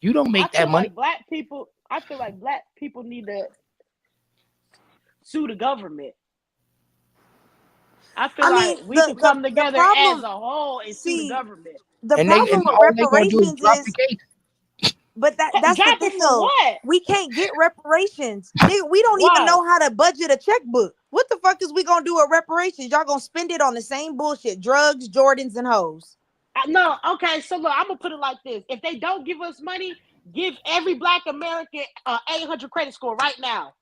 You don't I make that feel money. like black people. I feel like black people need to sue the government. I feel I mean, like we can come the together as problem. a whole and sue the See, government. the And they problem and with all they gonna do is reparations drop the is, case. but that's the Drop it thing for though. what? We can't get reparations. Nigga, we don't even Why? know how to budget a checkbook. What the fuck is we gonna do with reparations? Y'all gonna spend it on the same bullshit, drugs, Jordans, and hoes. No, okay. So look, I'm gonna put it like this: if they don't give us money, give every Black American 800 credit score right now.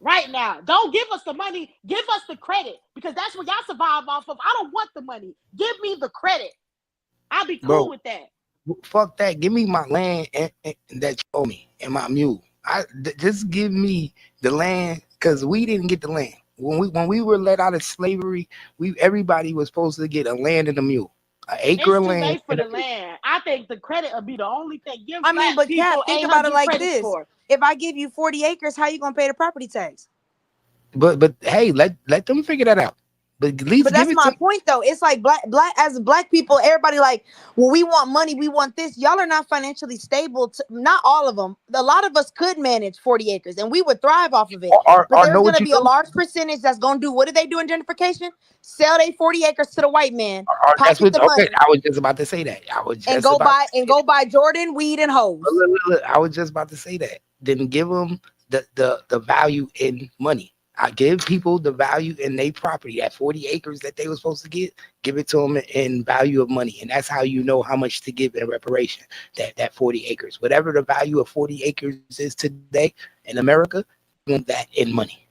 Right now, don't give us the money. Give us the credit because that's what y'all survive off of. I don't want the money. Give me the credit. I'll be cool Bro, with that. fuck that. Give me my land and that you owe me and my mule. Just give me the land because we didn't get the land. When we were let out of slavery, everybody was supposed to get a land and a mule, an acre It's of too land late for and a the mule. land. I think the credit will be the only thing. Give I mean, Black but people Cap, think about it 800 like credit this: score. if I give you 40 acres, how you gonna pay the property tax? But hey, let them figure that out. But at But least give that's it my to. point though. It's like black as black people, everybody like, well, we want money, we want this. Y'all are not financially stable. Not all of them. A lot of us could manage 40 acres and we would thrive off of it. But Or there's know what gonna you be a do? large percentage that's gonna do what do they do in gentrification? Sell their 40 acres to the white man, Or that's pocket what. the Okay, money, I was just about to say that. I was and just about to say that. go buy Jordan, weed, and But hoes. look, I was just about to say that. Then give them the value in money. I give people the value in their property. That 40 acres that they were supposed to get, give it to them in value of money, and that's how you know how much to give in reparation. That 40 acres, whatever the value of 40 acres is today in America, give them that in money.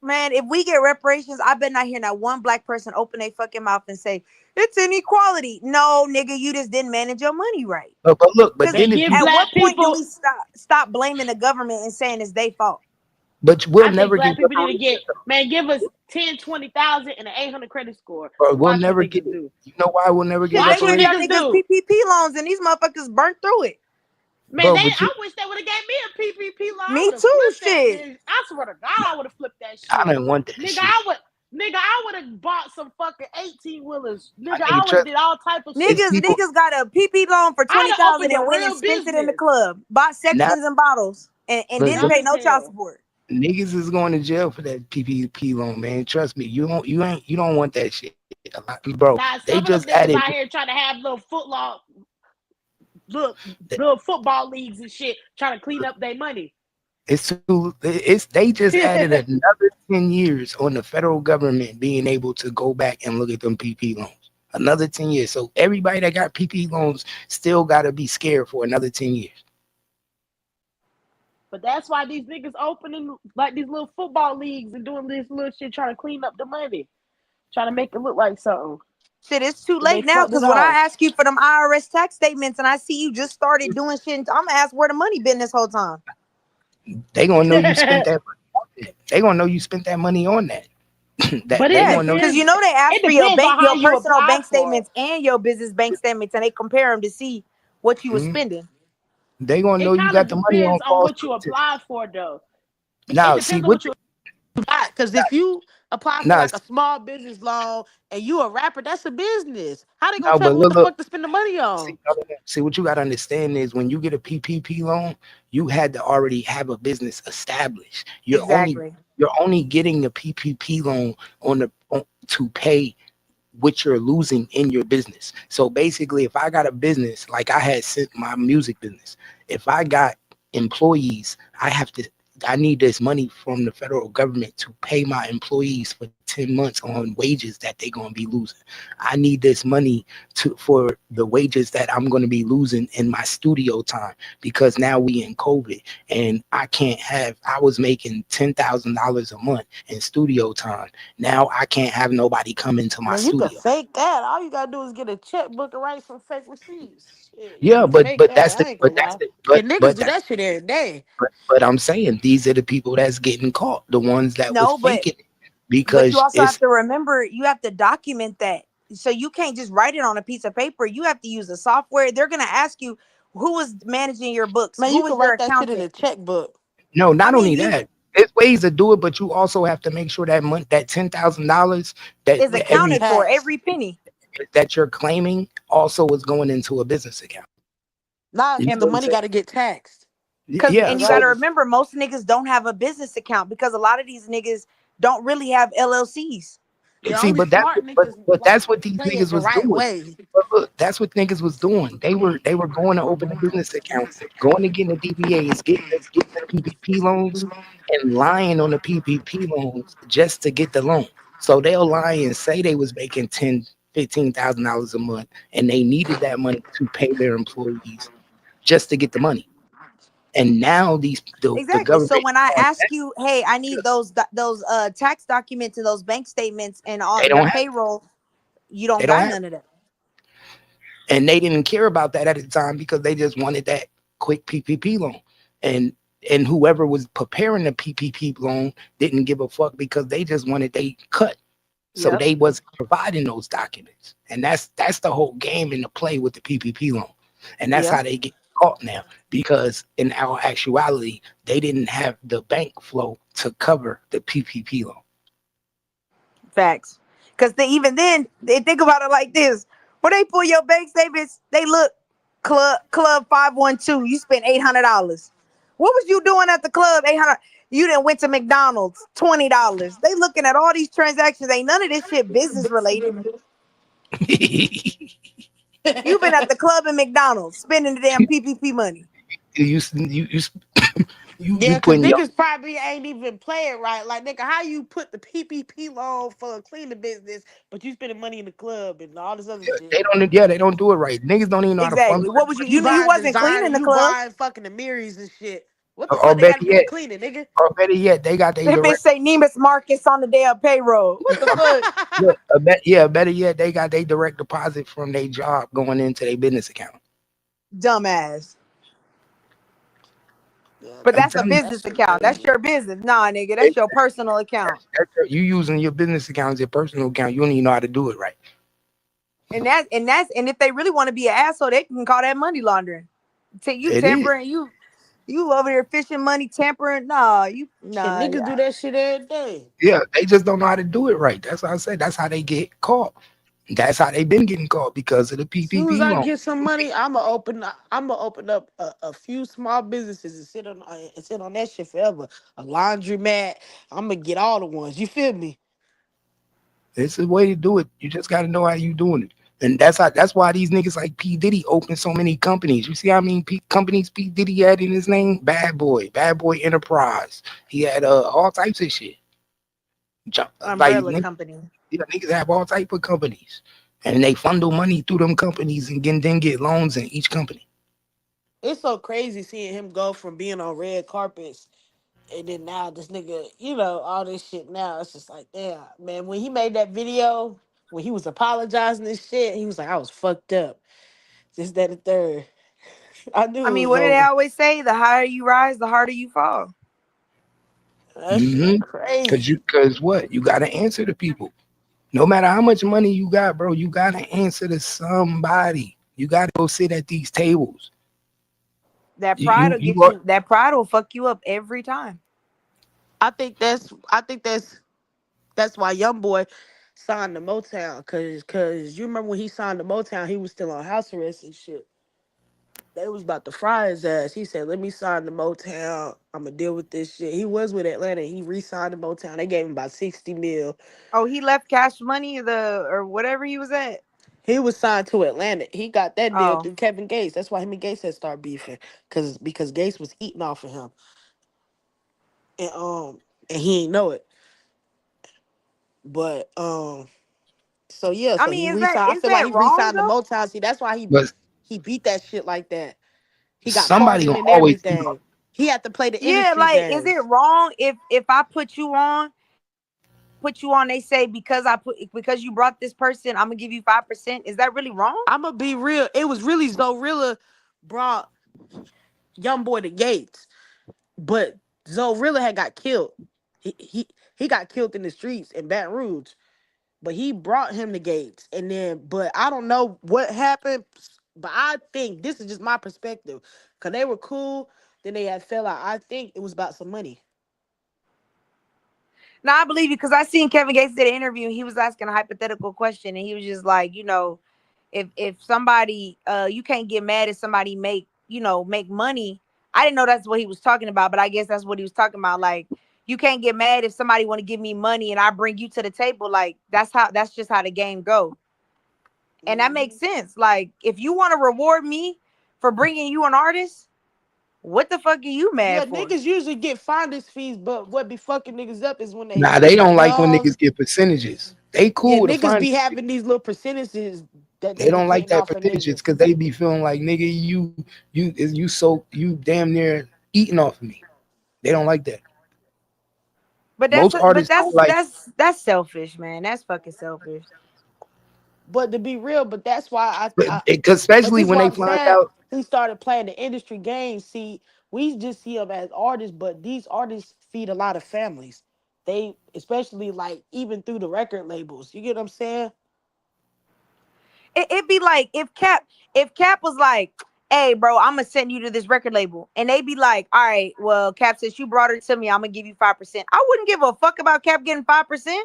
Man, if we get reparations, I bet not hear not one black person open their fucking mouth and say it's inequality. No, nigga, you just didn't manage your money right. But look, but Because then Man, if give you, at Black what point do people. we stop blaming the government and saying it's their fault? but we'll I think never get Black people need to get, reparations, man, give us 10, 20,000 and an 800 credit score. or we'll Watch what never get niggas it. do. You know why we'll never get Shit, they Watch what giving y'all reparations, niggas niggas do. PPP loans and these motherfuckers burnt through it. Man, bro? they. But you, I wish they would have gave me a PPP loan. I Me would have too, flipped that shit. bitch. I swear to God, I would have flipped that I shit. didn't want that Nigga, shit. I would have bought some fucking 18 wheelers. Nigga, Nigga, I would have trust did all type of it's shit. people Niggas got a PP loan for I'd have 20,000 opened a and went and real spent it in the business. club, bought now. sections and bottles, and Look, didn't look, pay Dumb as no child hell. support. niggas is going to jail for that PPP loan, man. Trust me, you don't want that shit. A lot, bro. They Nah, just some of them added niggas out here trying to have little that. little football leagues and shit, trying to clean up their money. It's they just added another 10 years on the federal government being able to go back and look at them PP loans. Another 10 years. So everybody that got PP loans still got to be scared for another 10 years. But that's why these niggas opening like these little football leagues and doing this little shit, trying to clean up the money, trying to make it look like something. Shit, it's too But they late now fucked it because when I off. ask you for them IRS tax statements and I see you just started doing shit, I'm gonna ask where the money been this whole time. They gonna know you spent that money on that. They gonna know you spent that money on that. That But they it Yeah, gonna know. because depends. you know they ask It for your depends bank, on how your you personal apply bank for it. statements and your business bank statements, and they compare them to see what you were Mhm. spending. They gonna know It you kind of got the money depends on on false what you pretense. apply for, though. It Now, see depends on what? what you apply. Because if you apply for Now, like a small business loan and you a rapper, that's a business. How they gonna no, tell but me what the look. fuck to spend the money See, on? no, no, no. See, what you got to understand is when you get a PPP loan, you had to already have a business established. Exactly. You're only getting the PPP loan to pay what you're losing in your business. So basically, if I got a business like I had my music business, if I got employees, I need this money from the federal government to pay my employees for 10 months on wages that they're going to be losing. I need this money for the wages that I'm going to be losing in my studio time because now we in COVID and I was making $10,000 a month in studio time. Now I can't have nobody come into my Man, you could studio. fake that. All you gotta do is get a checkbook and write some fake receipts. Shit, you Yeah, can but fake but that. that's the I ain't but gonna that's lie. the And niggas but do that that shit every day. but I'm saying these are the people that's getting caught, the ones that was No, but faking it you because also have it's to remember you have to document that. So you can't just write it on a piece of paper. You have to use a software. They're gonna ask you who was managing your books, Man, who you was can your write that shit in accountant. a checkbook. no, I not mean, only you that. There's ways to do it, but you also have to make sure that month that $10,000 is that Is every accounted for taxed. every penny. that you're claiming also is going into a business account. Nah, You because know the what I'm money saying? got to get taxed. Yeah. And you got to So Regardless. remember, most niggas don't have a business account because a lot of these niggas don't really have LLCs. Yeah, see, only but smart niggas but like that's what these play it niggas the was right doing. way. But look, that's what niggas was doing. They were going to open a business account, going to get the DBAs, getting the PPP loans, and lying on the PPP loans just to get the loan. So they'll lie and say they was making $10,000-$15,000 a month, and they needed that money to pay their employees just to get the money. And now the Exactly. So government when I on ask that, you, hey, I need those tax documents and those bank statements and all they the don't have payroll, you don't they don't got have none of that. and they didn't care about that at the time because they just wanted that quick PPP loan. And whoever was preparing the PPP loan didn't give a fuck because they just wanted they cut. So Yep. they wasn't providing those documents. And that's the whole game in the play with the PPP loan. And that's Yep. how they get caught now because in our actuality, they didn't have the bank flow to cover the PPP loan. Facts. Because even then, they think about it like this: when they pull your bank statements, they look club 512. You spent $800. What was you doing at the club? 800. You didn't went to McDonald's. $20. They looking at all these transactions. Ain't none of this shit business related. You've been at the club and McDonald's spending the damn PPP money. you you Yeah, because putting your niggas probably ain't even playing right. Like, nigga, how you put the PPP loan for a cleaning business, but you spending money in the club and all this other shit? they don't do it right. Niggas don't even know how to Exactly. funnel What was you? You You buying wasn't designer, cleaning the you club. buying fucking the mirrors and shit. What the or fuck they got better to do yet, with cleaning, nigga? they got their That bitch direct. say Nemus Marcus on the damn payroll. What the fuck? Look, better yet, they got their direct deposit from their job going into their business account. Dumbass. Yeah, But I'm that's a telling you, that business shit account. That's crazy. your business. Nah, nigga, it, that's your personal account. you using your business account as your personal account. You don't even know how to do it right. And if they really want to be an asshole, they can call that money laundering. You It is. tampering, you over there fishing money, tampering. Nah, Shit, nah. niggas do that shit every day. Yeah, they just don't know how to do it right. That's what I said. That's how they get caught. That's how they've been getting caught because of the Soon as PPP I loan. get some money, I'ma open up a few small businesses and sit on that shit forever. A laundromat. I'ma get all the ones. You feel me? It's a way to do it. You just got to know how you doing it. And that's why these niggas like P Diddy open so many companies. You see how many companies P Diddy had in his name? Bad Boy Enterprise. He had all types of shit. Like Umbrella company. niggas have all type of companies, and they funnel money through them companies and then get loans in each company. It's so crazy seeing him go from being on red carpets and then now this nigga, all this shit now. It's just like, damn, man, when he made that video, when he was apologizing and shit, he was like, I was fucked up. This, that, and third. I I knew it mean, was what do they over. always say? The higher you rise, the harder you fall. That shit Mm-hmm. crazy. Cause what? You gotta answer to people. No matter how much money you got, bro, you gotta answer to somebody. You gotta go sit at these tables. That You pride you will you get are, you. That pride will fuck you up every time. I think that's why Young Boy signed the Motown. Cause you remember when he signed the Motown, he was still on house arrest and shit. They was about to fry his ass. He said, "Let me sign the Motown. I'ma deal with this shit." He was with Atlanta. He re-signed the Motown. They gave him about 60 mil. Oh, he left Cash Money or whatever he was at. He was signed to Atlanta. He got that deal Oh, through Kevin Gates. That's why him and Gates had started beefing. Because Gates was eating off of him. And he ain't know it. But so yeah, I so mean, he is that re-signed. I is feel like that he wrong re-signed the though? Motown. See, that's why but he beat that shit like that. He got somebody carded gonna and always everything. He had to play the Yeah, industry like, is it games. wrong if I put you on? They say because you brought this person, I'm gonna give you 5%. Is that really wrong? I'm gonna be real. It was really Zorilla brought Young Boy to Gates, but Zorilla had got killed. He got killed in the streets in Baton Rouge, but he brought him to Gates, and then but I don't know what happened. But I think this is just my perspective, cause they were cool. Then they had fell out. I think it was about some money. No, I believe you because I seen Kevin Gates did an interview. And he was asking a hypothetical question, and he was just like, if somebody, you can't get mad if somebody make make money. I didn't know that's what he was talking about, but I guess that's what he was talking about. Like, you can't get mad if somebody want to give me money and I bring you to the table. Like, that's just how the game go. And that makes Mhm. sense. Like, if you want to reward me for bringing you an artist, what the fuck are you Yeah, mad for? niggas usually get finder's fees, but what be fucking niggas up is when they Nah, they don't like when young. niggas get percentages. They Yeah, cool with a niggas fine. be having these little percentages that They they be don't like getting that off a percentages nigga. because they be feeling like nigga, you damn near eating off of me. They don't like that. But that's Most but artists don't that's like that's that's selfish, man. That's fucking selfish. But to be real, but that's why because but especially this is when why they I'm find saying out. he started playing the industry game. See, we just see them as artists, but these artists feed a lot of families. They especially like even through the record labels. You get what I'm saying? It'd be like if Cap was like, "Hey, bro, I'm gonna send you to this record label," and they be like, "All right, well, Cap, since you brought her to me, I'm gonna give you 5%." I wouldn't give a fuck about Cap getting 5%.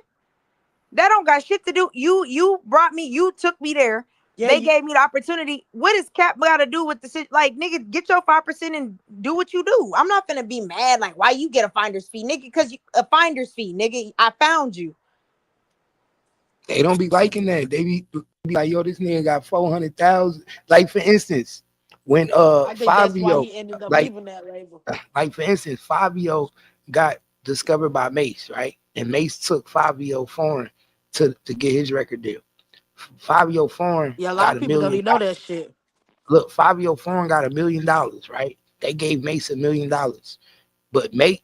That don't got shit to do. You brought me. You took me there. Yeah, They you gave me the opportunity. What does Cap got to do with the shit? Like, nigga, get your 5% and do what you do. I'm not gonna be mad. Like, why you get a finder's fee, nigga? Because a finder's fee, nigga. I found you. They don't be liking that. They be like, yo, this nigga got 400,000. Like for instance, when I think that's why Fabio, he ended up like leaving that label. like for instance, Fabio got discovered by Mace, right? And Mace took Fabio foreign to get his record deal. Fabio foreign Yeah, a lot got of a people don't million. even know that shit. Look, Fabio foreign got $1 million, right? They gave Mace $1 million,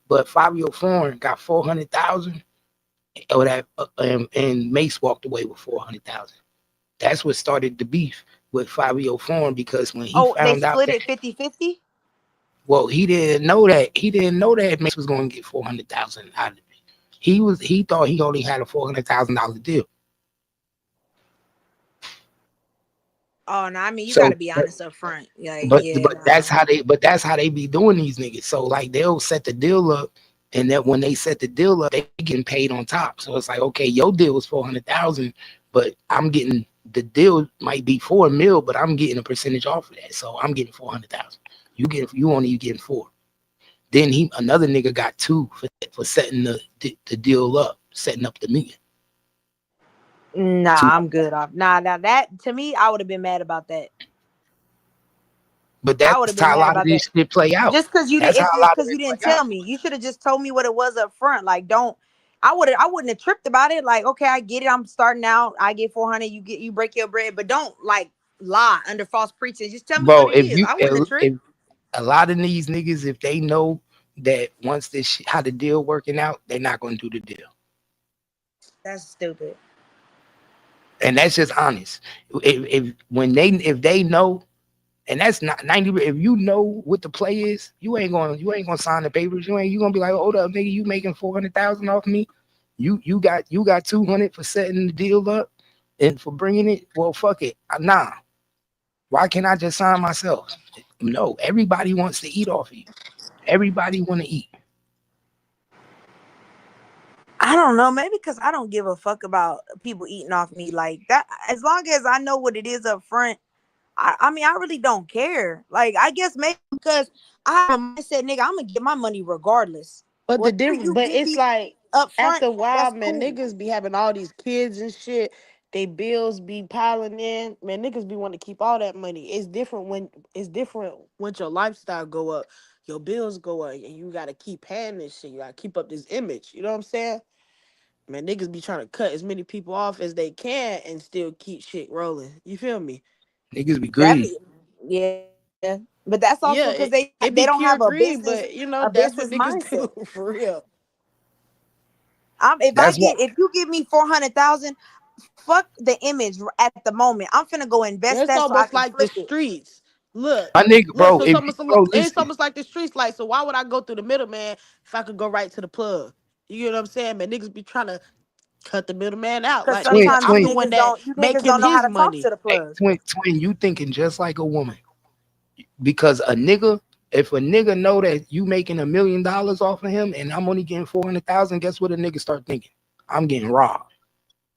but Fabio foreign got 400,000, or that, and Mace walked away with 400,000. That's what started the beef with Fabio Foreign because when he Oh, they found out split that, it 50-50. well, he didn't know that Mace was going to get 400,000 out of it. He thought he only had a $400,000 deal. Oh no, I mean you got So, to be honest up front. Like, but yeah, but nah. that's how they be doing these niggas. So like they'll set the deal up, and that when they set the deal up, they getting paid on top. So it's like, okay, your deal was 400,000, but I'm getting the deal might be 4 mil, but I'm getting a percentage off of that. So I'm getting 400,000. You getting four. Then another nigga got two for setting the deal up, setting up the meeting. Two. Nah, I'm good off. Nah, now that to me, I would have been mad about that. But I would that's have been how a mad lot of about that. this shit play out. Just because you That's didn't, how it's a just lot of because you it didn't play out. tell me. You should have just told me what it was up front. Like, don't. I wouldn't have tripped about it. Like, okay, I get it. I'm starting out. I get 400. You break your bread, but don't like lie under false pretense. Just tell me what Bro, it is. I wouldn't have tripped. if a lot of these niggas, if they know that once how the deal working out, they're not gonna do the deal, That's stupid. and that's just honest. If they know, and that's not 90. If you know what the play is, you ain't gonna sign the papers. You gonna be like, hold up, nigga, you making 400,000 off me? You got 200 for setting the deal up and for bringing it. Well, fuck it, nah. Why can't I just sign myself? No, everybody wants to eat off of you. Everybody want to eat. I don't know. Maybe because I don't give a fuck about people eating off me like that. As long as I know what it is up front, I mean, I really don't care. Like, I guess maybe because I have a mindset, nigga, I'm gonna get my money regardless. But the Whatever different, you but give it's me like up front, after a while, that's man, cool. niggas be having all these kids and shit. They bills be piling in. Man, niggas be wanting to keep all that money. It's different when your lifestyle go up, your bills go up, and you gotta keep paying this shit. You gotta keep up this image. You know what I'm saying? Man, niggas be trying to cut as many people off as they can and still keep shit rolling. You feel me? Niggas be That greedy. yeah, but that's also Yeah, because it they be don't pure have greed, but a that's what business niggas mindset. do for real. That's what If you give me 400,000, fuck the image at the moment. I'm finna go invest It's that so I almost can like the flip it. streets. Look, my nigga, look. bro. So If it's listen, almost like the streets. Like, so why would I go through the middleman if I could go right to the plug? You get what I'm saying, man? Niggas be trying to cut the middleman out. Because Like, nigga, sometimes I'm the one that you make niggas him don't know how his to talk to money. the hey, plug. twin, you thinking just like a woman. Because if a nigga know that you making $1 million off of him, and I'm only getting 400,000, guess what a nigga start thinking? I'm getting robbed.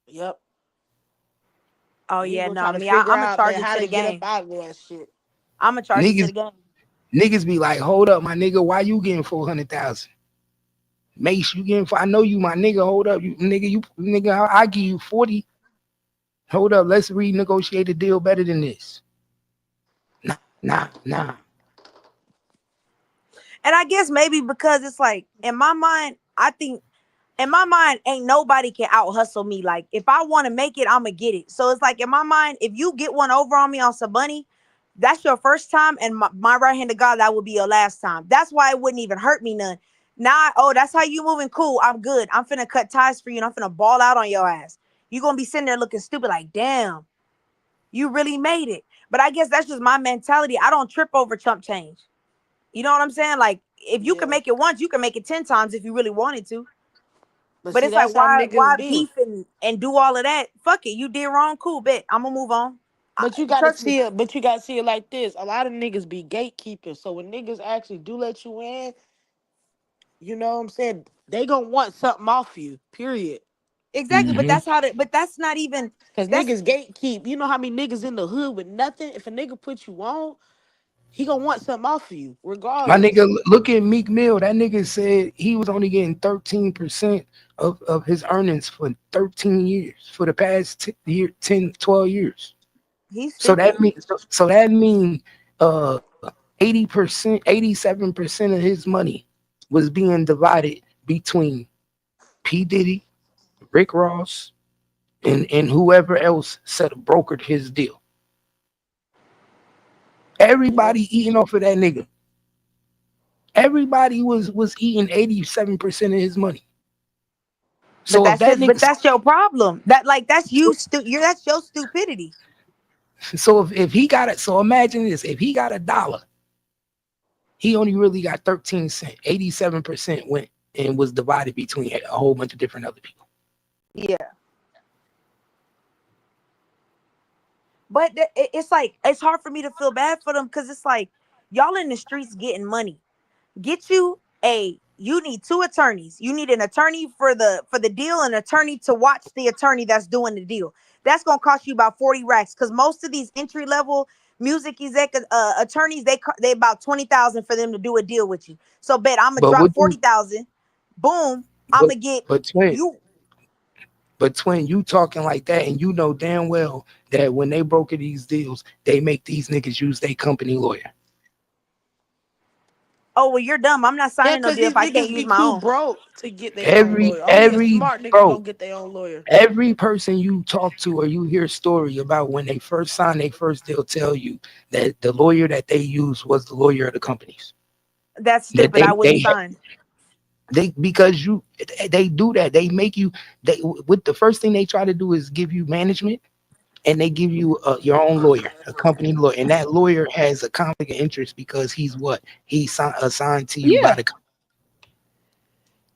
Yep. Oh He yeah, gonna no, try to me, figure I'm gonna out, charge man, it how to to the get up game. out of that shit. I'm gonna charge it to Niggas, the game. Niggas be like, hold up, my nigga, why you getting 400,000? Mace, you getting? I know you, my nigga. Hold up, you nigga. I give you 40. Hold up, let's renegotiate a deal better than this. Nah. And I guess maybe because it's like in my mind, I think in my mind, ain't nobody can out hustle me. Like if I want to make it, I'ma get it. So it's like in my mind, if you get one over on me on some money, that's your first time, and my right hand to God, that would be your last time. That's why it wouldn't even hurt me none. Nah, oh, that's how you moving. Cool, I'm good. I'm finna cut ties for you, and I'm finna ball out on your ass. You gonna be sitting there looking stupid, like damn, you really made it. But I guess that's just my mentality. I don't trip over chump change. You know what I'm saying? Like if you can Yeah. make it once, you can make it 10 times if you really wanted to. But But see, it's like that's how why niggas be. beef and do all of that? Fuck it, you did wrong. Cool, bet I'm gonna move on. But you gotta Trust me. see it. But you gotta see it like this. A lot of niggas be gatekeepers. So when niggas actually do let you in, you know what I'm saying? They gonna want something off you. Period. Exactly, but Mm-hmm. that's how to. But that's not even. Cause That's niggas gatekeep. You know how many niggas in the hood with nothing? If a nigga put you on, he gonna want something off of you, My nigga, regardless. look at Meek Mill. That nigga said he was only getting 13% of his earnings for 13 years, for the past 10, 12 years. he's So stupid. that means 80%, 87% of his money was being divided between P Diddy, Rick Ross, and whoever else said brokered his deal. Yep. Everybody eating off of that nigga. Everybody was eating 87% of his money. But So if that but nigga, that's your problem. That like that's you're that's your stupidity. so if he got it, so imagine this: if he got $1, he only really got 13 cents. 87% went and was divided between a whole bunch of different other people. Yeah, but it's like it's hard for me to feel bad for them because it's like y'all in the streets getting money. Get you you need two attorneys. You need an attorney for the deal, an attorney to watch the attorney that's doing the deal. That's gonna cost you about 40 racks because most of these entry level music attorneys they about 20,000 for them to do a deal with you. So bet I'm gonna But drop what do 40,000. Boom, I'm but gonna get but twin, you. but twin, you talking like that, and you know damn well that when they broker these deals, they make these niggas use their company lawyer. Oh well, you're dumb. I'm not Yeah, signing no cause deal if these I can't niggas use be my too own. broke to get their own Every lawyer. Only a every smart nigga bro, gonna get their own lawyer. every person you talk to or you hear a story about when they first sign their first deal tell you that the lawyer that they used was the lawyer of the companies. That's That stupid. I wouldn't sign. they because you they do that. They make you they with the first thing they try to do is give you management, and they give you your own lawyer, a company lawyer, and that lawyer has a conflict of interest because he's what he's assigned to you by Yeah. the company.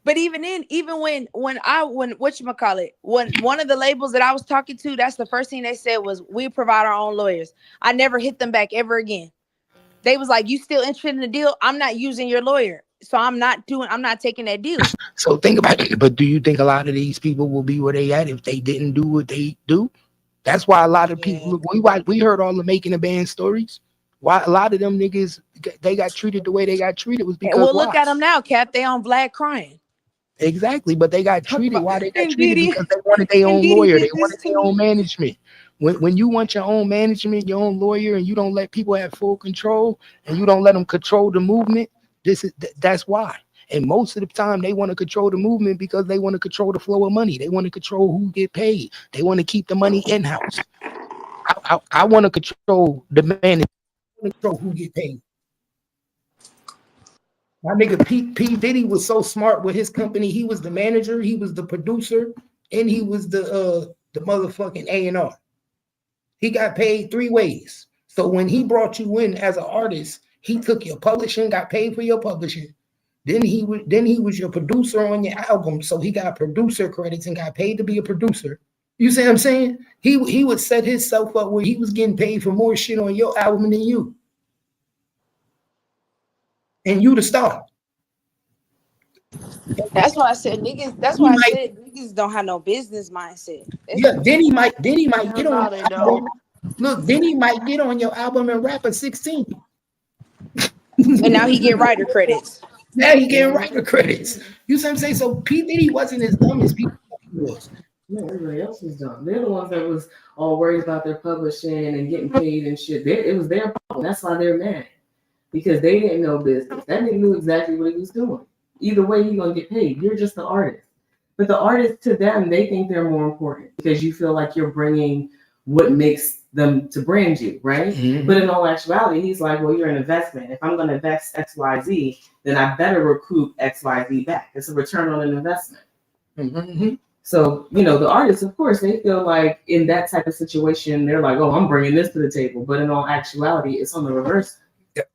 But even then, even when whatchamacallit, when one of the labels that I was talking to, that's the first thing they said was we provide our own lawyers. I never hit them back ever again. They was like, you still interested in the deal? I'm not using your lawyer. So I'm not taking that deal. So think about it. But do you think a lot of these people will be where they at if they didn't do what they do? That's why a lot of Yeah. people we heard all the making a band stories. Why a lot of them niggas they got treated the way they got treated was And because we'll look why? at them now, Cap. They on Vlad crying. Exactly, but they got Talk treated. about Why they got and treated? Diddy Because they wanted their and own Diddy lawyer. They did this wanted to their own me. management. When you want your own management, your own lawyer, and you don't let people have full control, and you don't let them control the movement, that's why. And most of the time, they want to control the movement because they want to control the flow of money. They want to control who get paid. They want to keep the money in house. I want to control the management. I want to control who get paid. My nigga P Diddy was so smart with his company. He was the manager, he was the producer, and he was the motherfucking A&R. He got paid three ways. So when he brought you in as an artist, he took your publishing, got paid for your publishing. Then he was your producer on your album, so he got producer credits and got paid to be a producer. You see what I'm saying? He would set himself up where he was getting paid for more shit on your album than you, and you the star. That's why I said niggas. That's He why I might, said niggas don't have no business mindset. yeah. Then he might Hell get on no, your they don't. album. Look, then he might get on your album and rap a 16. And now he get writer credits. Now he getting writer credits. You see what I'm saying? So P Diddy wasn't as dumb as people thought he was. No, everybody else was dumb. They're the ones that was all worried about their publishing and getting paid and shit. It was their problem. That's why they're mad. Because they didn't know business. That nigga knew exactly what he was doing. Either way, you're gonna get paid. You're just the artist. But the artist, to them, they think they're more important because you feel like you're bringing what makes them to brand you, right? Mm-hmm. But in all actuality, he's like, well, you're an investment. If I'm going to invest XYZ, then I better recoup XYZ back. It's a return on an investment. Mm-hmm. So, the artists, of course, they feel like in that type of situation, they're like, oh, I'm bringing this to the table. But in all actuality, it's on the reverse.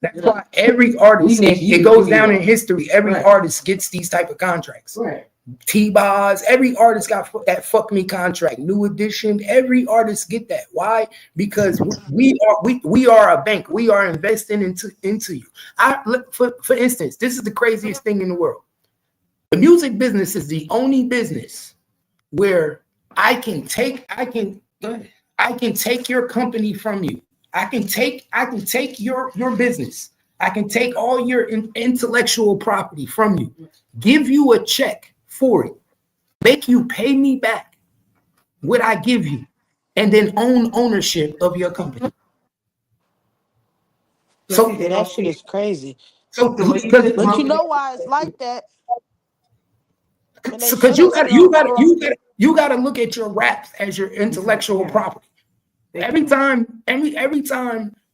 That's why every artist, it goes down in history, every artist gets these type of contracts. Right. T-Boz, every artist got that fuck me contract. New Edition, every artist get that. Why? Because we are a bank. We are investing into you. I look for instance, this is the craziest thing in the world. The music business is the only business where I can take your company from you. I can take your business. I can take all your intellectual property from you, give you a check for it, make you pay me back what I give you, and then own ownership of your company. So that shit is crazy. So, but you know why it's like that? Because you gotta look at your raps as your intellectual property. Every time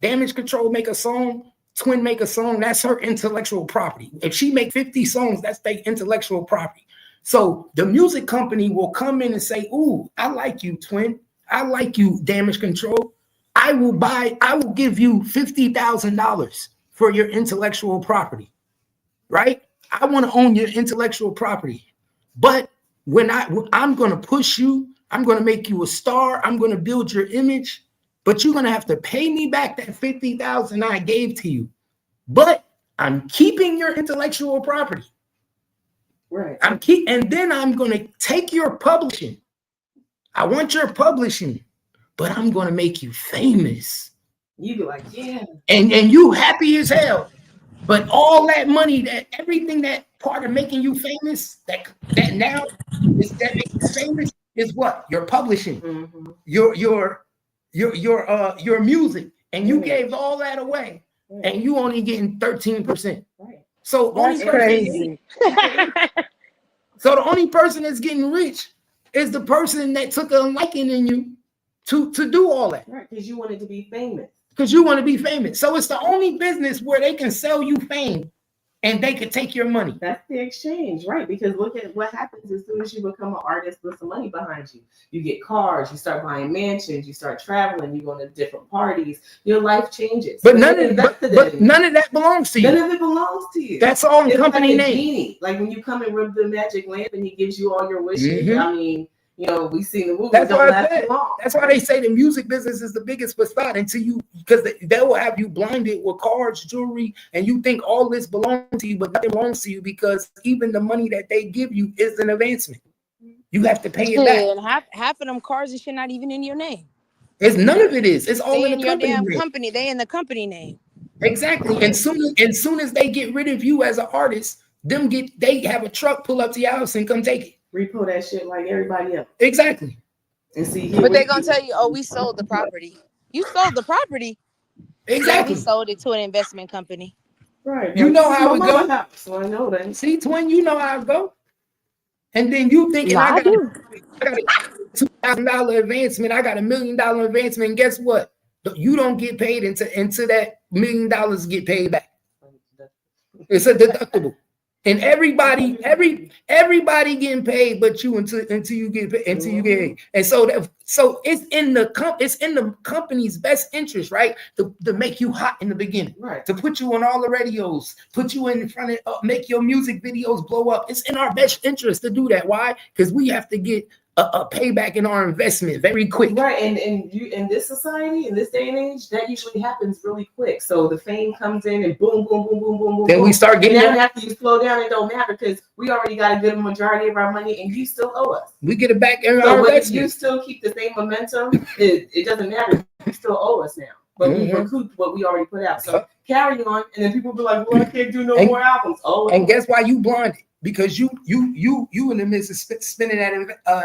Damage Control make a song, Twin make a song, that's her intellectual property. If she make 50 songs, that's their intellectual property. So the music company will come in and say, ooh, I like you, Twin. I like you, Damage Control. I will give you $50,000 for your intellectual property, right? I want to own your intellectual property. But when I'm going to push you, I'm going to make you a star. I'm going to build your image, but you're going to have to pay me back that $50,000 I gave to you. But I'm keeping your intellectual property. Right. And then I'm going to take your publishing. I want your publishing, but I'm going to make you famous. You be like, yeah. And you happy as hell. But all that money, everything that part of making you famous, that now is that makes you famous is what? Your publishing, mm-hmm. your music. And you gave all that away. Right. And you only getting 13%. Right. So that's crazy. So the only person that's getting rich is the person that took a liking in you to do all that. Right, because you wanted to be famous. Because you want to be famous. So it's the only business where they can sell you fame and they can take your money. That's the exchange, right? Because look at what happens as soon as you become an artist with some money behind you. You get cars, you start buying mansions, you start traveling, you go to different parties. Your life changes. But none of that belongs to you. None of it belongs to you. That's all in company like name. Genie. Like when you come and rub the magic lamp and he gives you all your wishes. Mm-hmm. I mean, we seen the movie. That's why they say the music business is the biggest facade until you, because they will have you blinded with cars, jewelry, and you think all this belongs to you, but nothing belongs to you because even the money that they give you is an advancement. You have to pay it back. And half of them cars and shit not even in your name. It's none of it is. It's all in the your company damn name. company. They in the company name. Exactly. And soon as they get rid of you as an artist, they have a truck pull up to your house and come take it. Repo that shit like everybody else. Exactly. And see, but they're gonna tell you, oh, we sold the property. You sold the property. Exactly. We sold it to an investment company. Right. You know how it goes. So I know that. See, Twin, you know how it go. And then you thinking I got a $2,000 advancement, I got $1 million advancement, and guess what? You don't get paid until that $1 million get paid back. It's a deductible. And everybody getting paid, but you until you get paid, until you get paid. And so it's in the company's best interest, right? To make you hot in the beginning, right? To put you on all the radios, put you in front of, make your music videos blow up. It's in our best interest to do that. Why? Because we have to get a payback in our investment very quick. Right, and you in this society, in this day and age, that usually happens really quick. So the fame comes in and boom, boom, boom, boom, boom, boom. Then we start getting and then after you slow down, it don't matter because we already got a good majority of our money and you still owe us. We get it back in so our but investment. If you still keep the same momentum, it doesn't matter. You still owe us now. but we recouped what we already put out. So carry on, and then people be like, "Well, I can't do no more albums." Oh, and guess why you blinded? Because you in the midst of spending that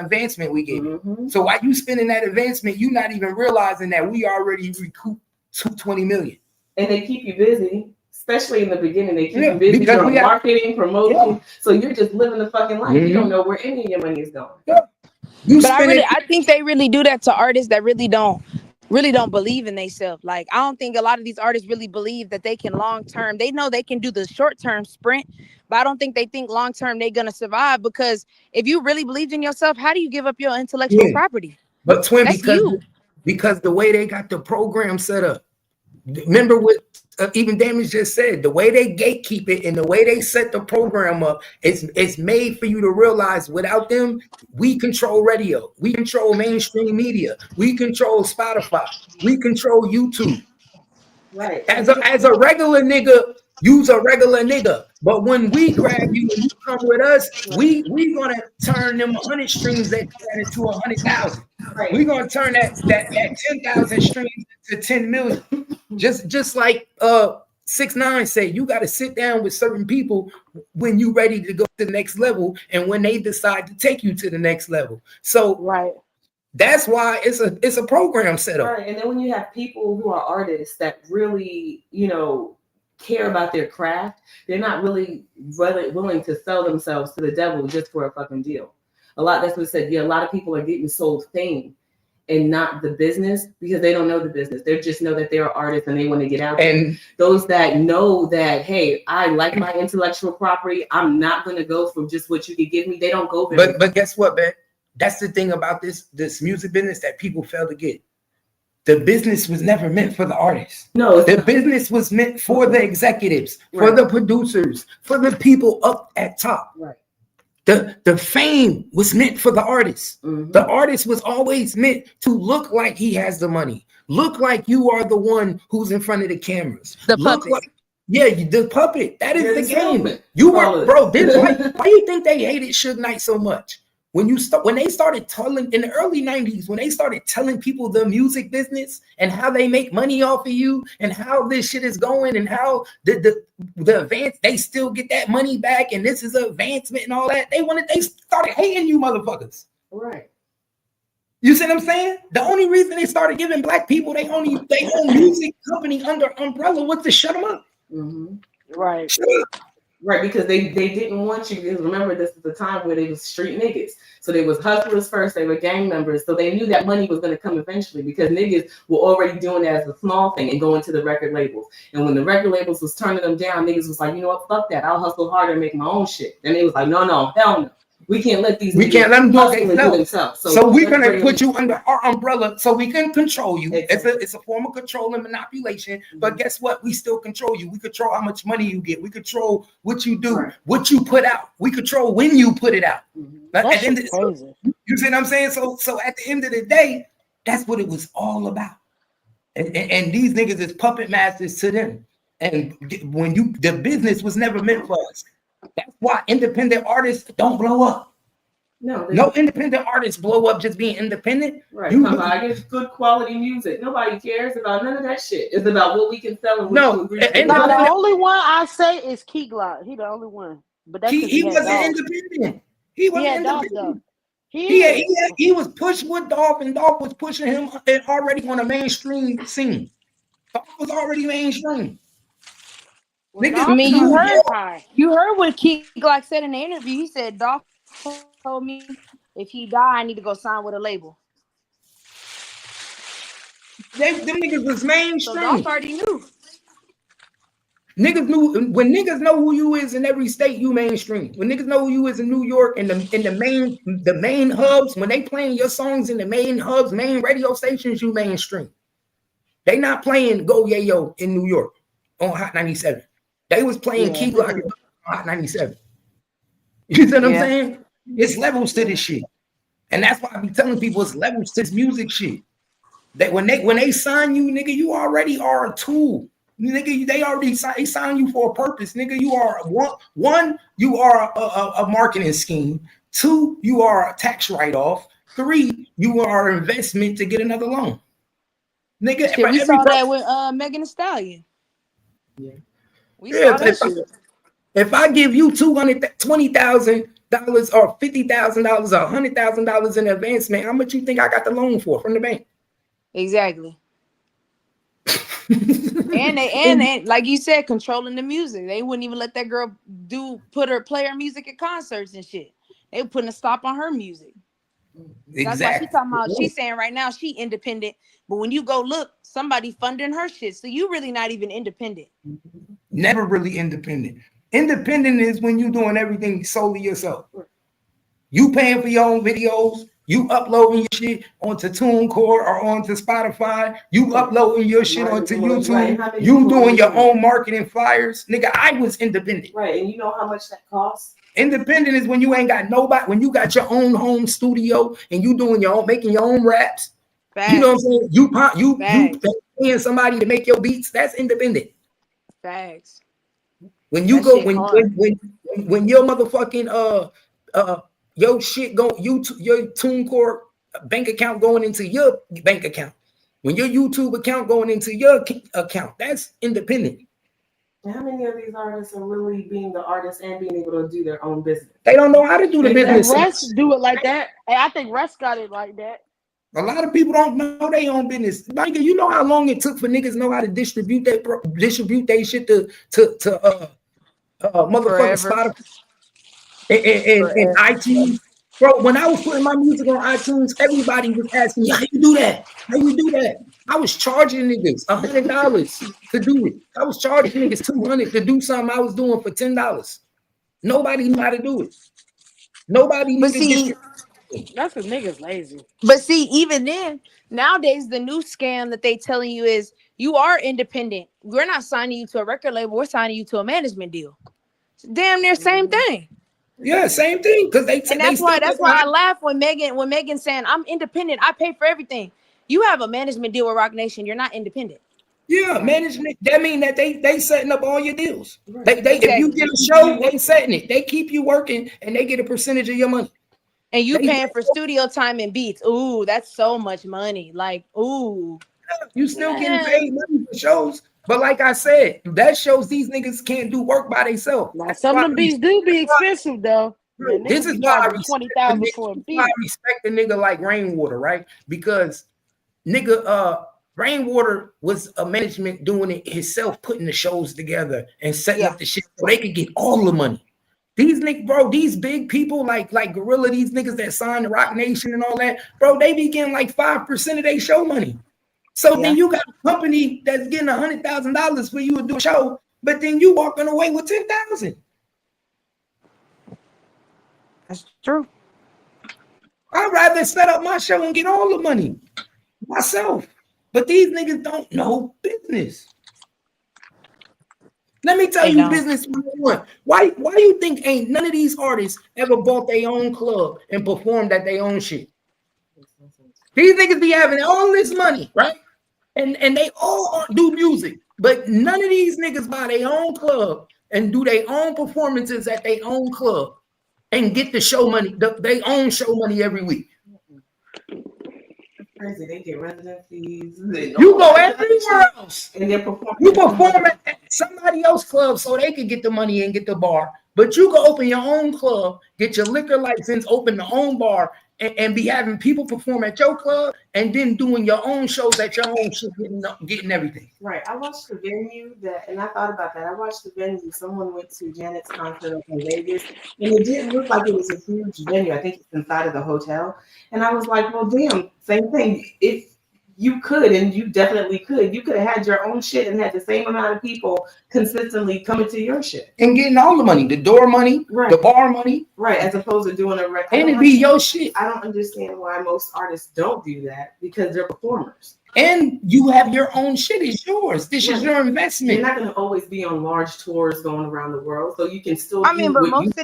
advancement we gave you. So while you spending that advancement, you not even realizing that we already recouped 220 million. And they keep you busy, especially in the beginning. They keep you busy because we marketing, promoting. So you're just living the fucking life. You don't know where any of your money is going. I think they really do that to artists that really don't believe in themselves. Like, I don't think a lot of these artists really believe that they can long term. They know they can do the short term sprint, but I don't think they think long term they're gonna survive. Because if you really believed in yourself, how do you give up your intellectual property? But twin, because the way they got the program set up. Remember what even Damage just said, the way they gatekeep it and the way they set the program up, it's made for you to realize without them, we control radio, we control mainstream media, we control Spotify, we control YouTube. Right. As a regular nigga, you's a regular nigga. But when we grab you and you come with us, we gonna turn them 100 streams that into 100,000. Right. We're gonna turn that 10,000 streams to 10 million. Just like 6ix9ine say, you got to sit down with certain people when you ready to go to the next level and when they decide to take you to the next level. So that's why it's a program set up. Right. And then when you have people who are artists that really, care about their craft, they're not really willing to sell themselves to the devil just for a fucking deal. That's what I said. Yeah, a lot of people are getting sold fame and not the business because they don't know the business. They just know that they're artists and they want to get out there. And those that know that, hey, I like my intellectual property, I'm not going to go for just what you could give me. They don't go there. But guess what, man? That's the thing about this music business that people fail to get. The business was never meant for the artists. No, the business was meant for the executives, for the producers, for the people up at top. Right. The fame was meant for the artist. The artist was always meant to look like he has the money. Look like you are the one who's in front of the cameras. The puppet. The puppet. That is the game. You are, bro. Why do you think they hated Suge Knight so much? When they started telling in the early 90s, when they started telling people the music business and how they make money off of you and how this shit is going and how the advance, they still get that money back and this is an advancement and all that. They started hating you motherfuckers. Right. You see what I'm saying? The only reason they started giving black people they own music company under umbrella was to shut them up. Right. Shut up. Right, because they didn't want you, because remember, this is the time where they was street niggas. So they was hustlers first, they were gang members. So they knew that money was going to come eventually because niggas were already doing it as a small thing and going to the record labels. And when the record labels was turning them down, niggas was like, you know what, fuck that. I'll hustle harder and make my own shit. And they was like, no, hell no. We can't let these we can't let them do themselves. So we're gonna put you under our umbrella so we can control you. Exactly. It's a form of control and manipulation. But guess what? We still control you. We control how much money you get. We control what you do, what you put out. We control when you put it out. That's crazy. You see what I'm saying? So at the end of the day, that's what it was all about. And these niggas is puppet masters to them. And the business was never meant for us. That's why independent artists don't blow up. No independent artists blow up just being independent. Right. I get good quality music. Nobody cares about none of that shit. It's about what we can sell and the only one I say is Key Glock. He the only one. But that's he wasn't independent. He wasn't independent. He was pushed with Dolph, and Dolph was pushing him already on a mainstream scene. Dolph was already mainstream. I mean, you heard what Key Glock said in the interview. He said, Dolph told me if he die, I need to go sign with a label. Them niggas was mainstream. So Dolph already knew. Niggas knew when niggas know who you is in every state, you mainstream. When niggas know who you is in New York and the main hubs, when they playing your songs in the main hubs, main radio stations, you mainstream. They not playing Go Yayo in New York on Hot 97. They was playing Key Glock on Hot 97. You see what I'm saying? It's levels to this shit. And that's why I be telling people it's levels to this music shit. That when they sign you, nigga, you already are a tool. Nigga, they already sign you for a purpose. Nigga, you are one, you are a marketing scheme. 2, you are a tax write-off. 3, you are an investment to get another loan. Nigga, Shit, for we every saw that person, with Megan Thee Stallion. Yeah. We yeah, saw that shit. if I give you $220,000 or $50,000 or $100,000 in advance, man, how much you think I got the loan for from the bank? Exactly. And like you said, controlling the music. They wouldn't even let that girl play her music at concerts and shit. They were putting a stop on her music. That's why she Exactly. talking about. She's saying right now she independent, but when you go look, somebody funding her shit. So you really not even independent. Never really independent. Independent is when you doing everything solely yourself. You paying for your own videos. You uploading your shit onto TuneCore or onto Spotify. You uploading your shit onto YouTube. Right. You doing your own marketing flyers. Nigga, I was independent. Right, and you know how much that costs? Independent is when you ain't got nobody, when you got your own home studio and you doing your own, making your own raps. Facts. You know what I'm saying? You Facts. paying somebody to make your beats. That's independent. Facts. When you That go, shit hard. when your motherfucking your shit go YouTube, your TuneCore bank account going into your bank account. When your YouTube account going into your account, that's independent. And how many of these artists are really being the artists and being able to do their own business? They don't know how to do the And business. Russ do it like that. And I think Russ got it like that. A lot of people don't know their own business. Nigga, you know how long it took for niggas know how to distribute their shit to motherfucking Forever. Spotify and iTunes. Bro, when I was putting my music on iTunes, everybody was asking me, how you do that? How you do that? I was charging niggas $100 to do it. I was charging niggas $200 to do something I was doing for $10. Nobody knew how to do it. Nobody knew But see, that's because niggas lazy. But see, even then, nowadays the new scam that they telling you is you are independent. We're not signing you to a record label. We're signing you to a management deal. It's damn near same thing. Yeah, same thing. Because And that's why I laugh when Megan saying I'm independent. I pay for everything. You have a management deal with Rock Nation. You're not independent. Yeah, management. That mean that they setting up all your deals. Right. They Exactly. if you get a show, they setting it. They keep you working and they get a percentage of your money. And you paying for studio time and beats. Ooh, that's so much money. Like, ooh. You still getting paid money for shows. But like I said, that shows these niggas can't do work by themselves. Now some of them beats do be expensive though. Man, This is why I respect $20,000 for a beat. I respect the nigga like Rainwater, right? Because nigga, Rainwater was a management doing it himself, putting the shows together and setting up the shit so they could get all the money. These niggas, bro, these big people like Gorilla, these niggas that signed the Rock Nation and all that, bro, they be getting like 5% of their show money. So then you got a company that's getting $100,000 for you to do a show, but then you walking away with $10,000. That's true. I'd rather set up my show and get all the money myself. But these niggas don't know business. Let me tell you business 101. Why you think ain't none of these artists ever bought their own club and performed at their own shit? These niggas be having all this money, right? And they all do music, but none of these niggas buy their own club and do their own performances at their own club and get the show money, their own show money every week. Crazy, they get residencies. You go everywhere else. And they're performing. You perform at somebody else's club so they can get the money and get the bar. But you go open your own club, get your liquor license, open the own bar, and be having people perform at your club and then doing your own shows at your own shit, getting everything. Right. I watched the venue and I thought about that. I watched the venue. Someone went to Janet's concert in Vegas, and it didn't look like it was a huge venue. I think it's inside of the hotel. And I was like, well, damn, same thing. If you could, and you definitely could, you could have had your own shit and had the same amount of people consistently coming to your shit. And getting all the money, the door money, the bar money. Right, as opposed to doing a record. And it be your shit. I don't understand why most artists don't do that, because they're performers. And you have your own shit. It's yours. This is your investment. You're not going to always be on large tours going around the world, so you can still. I mean, but most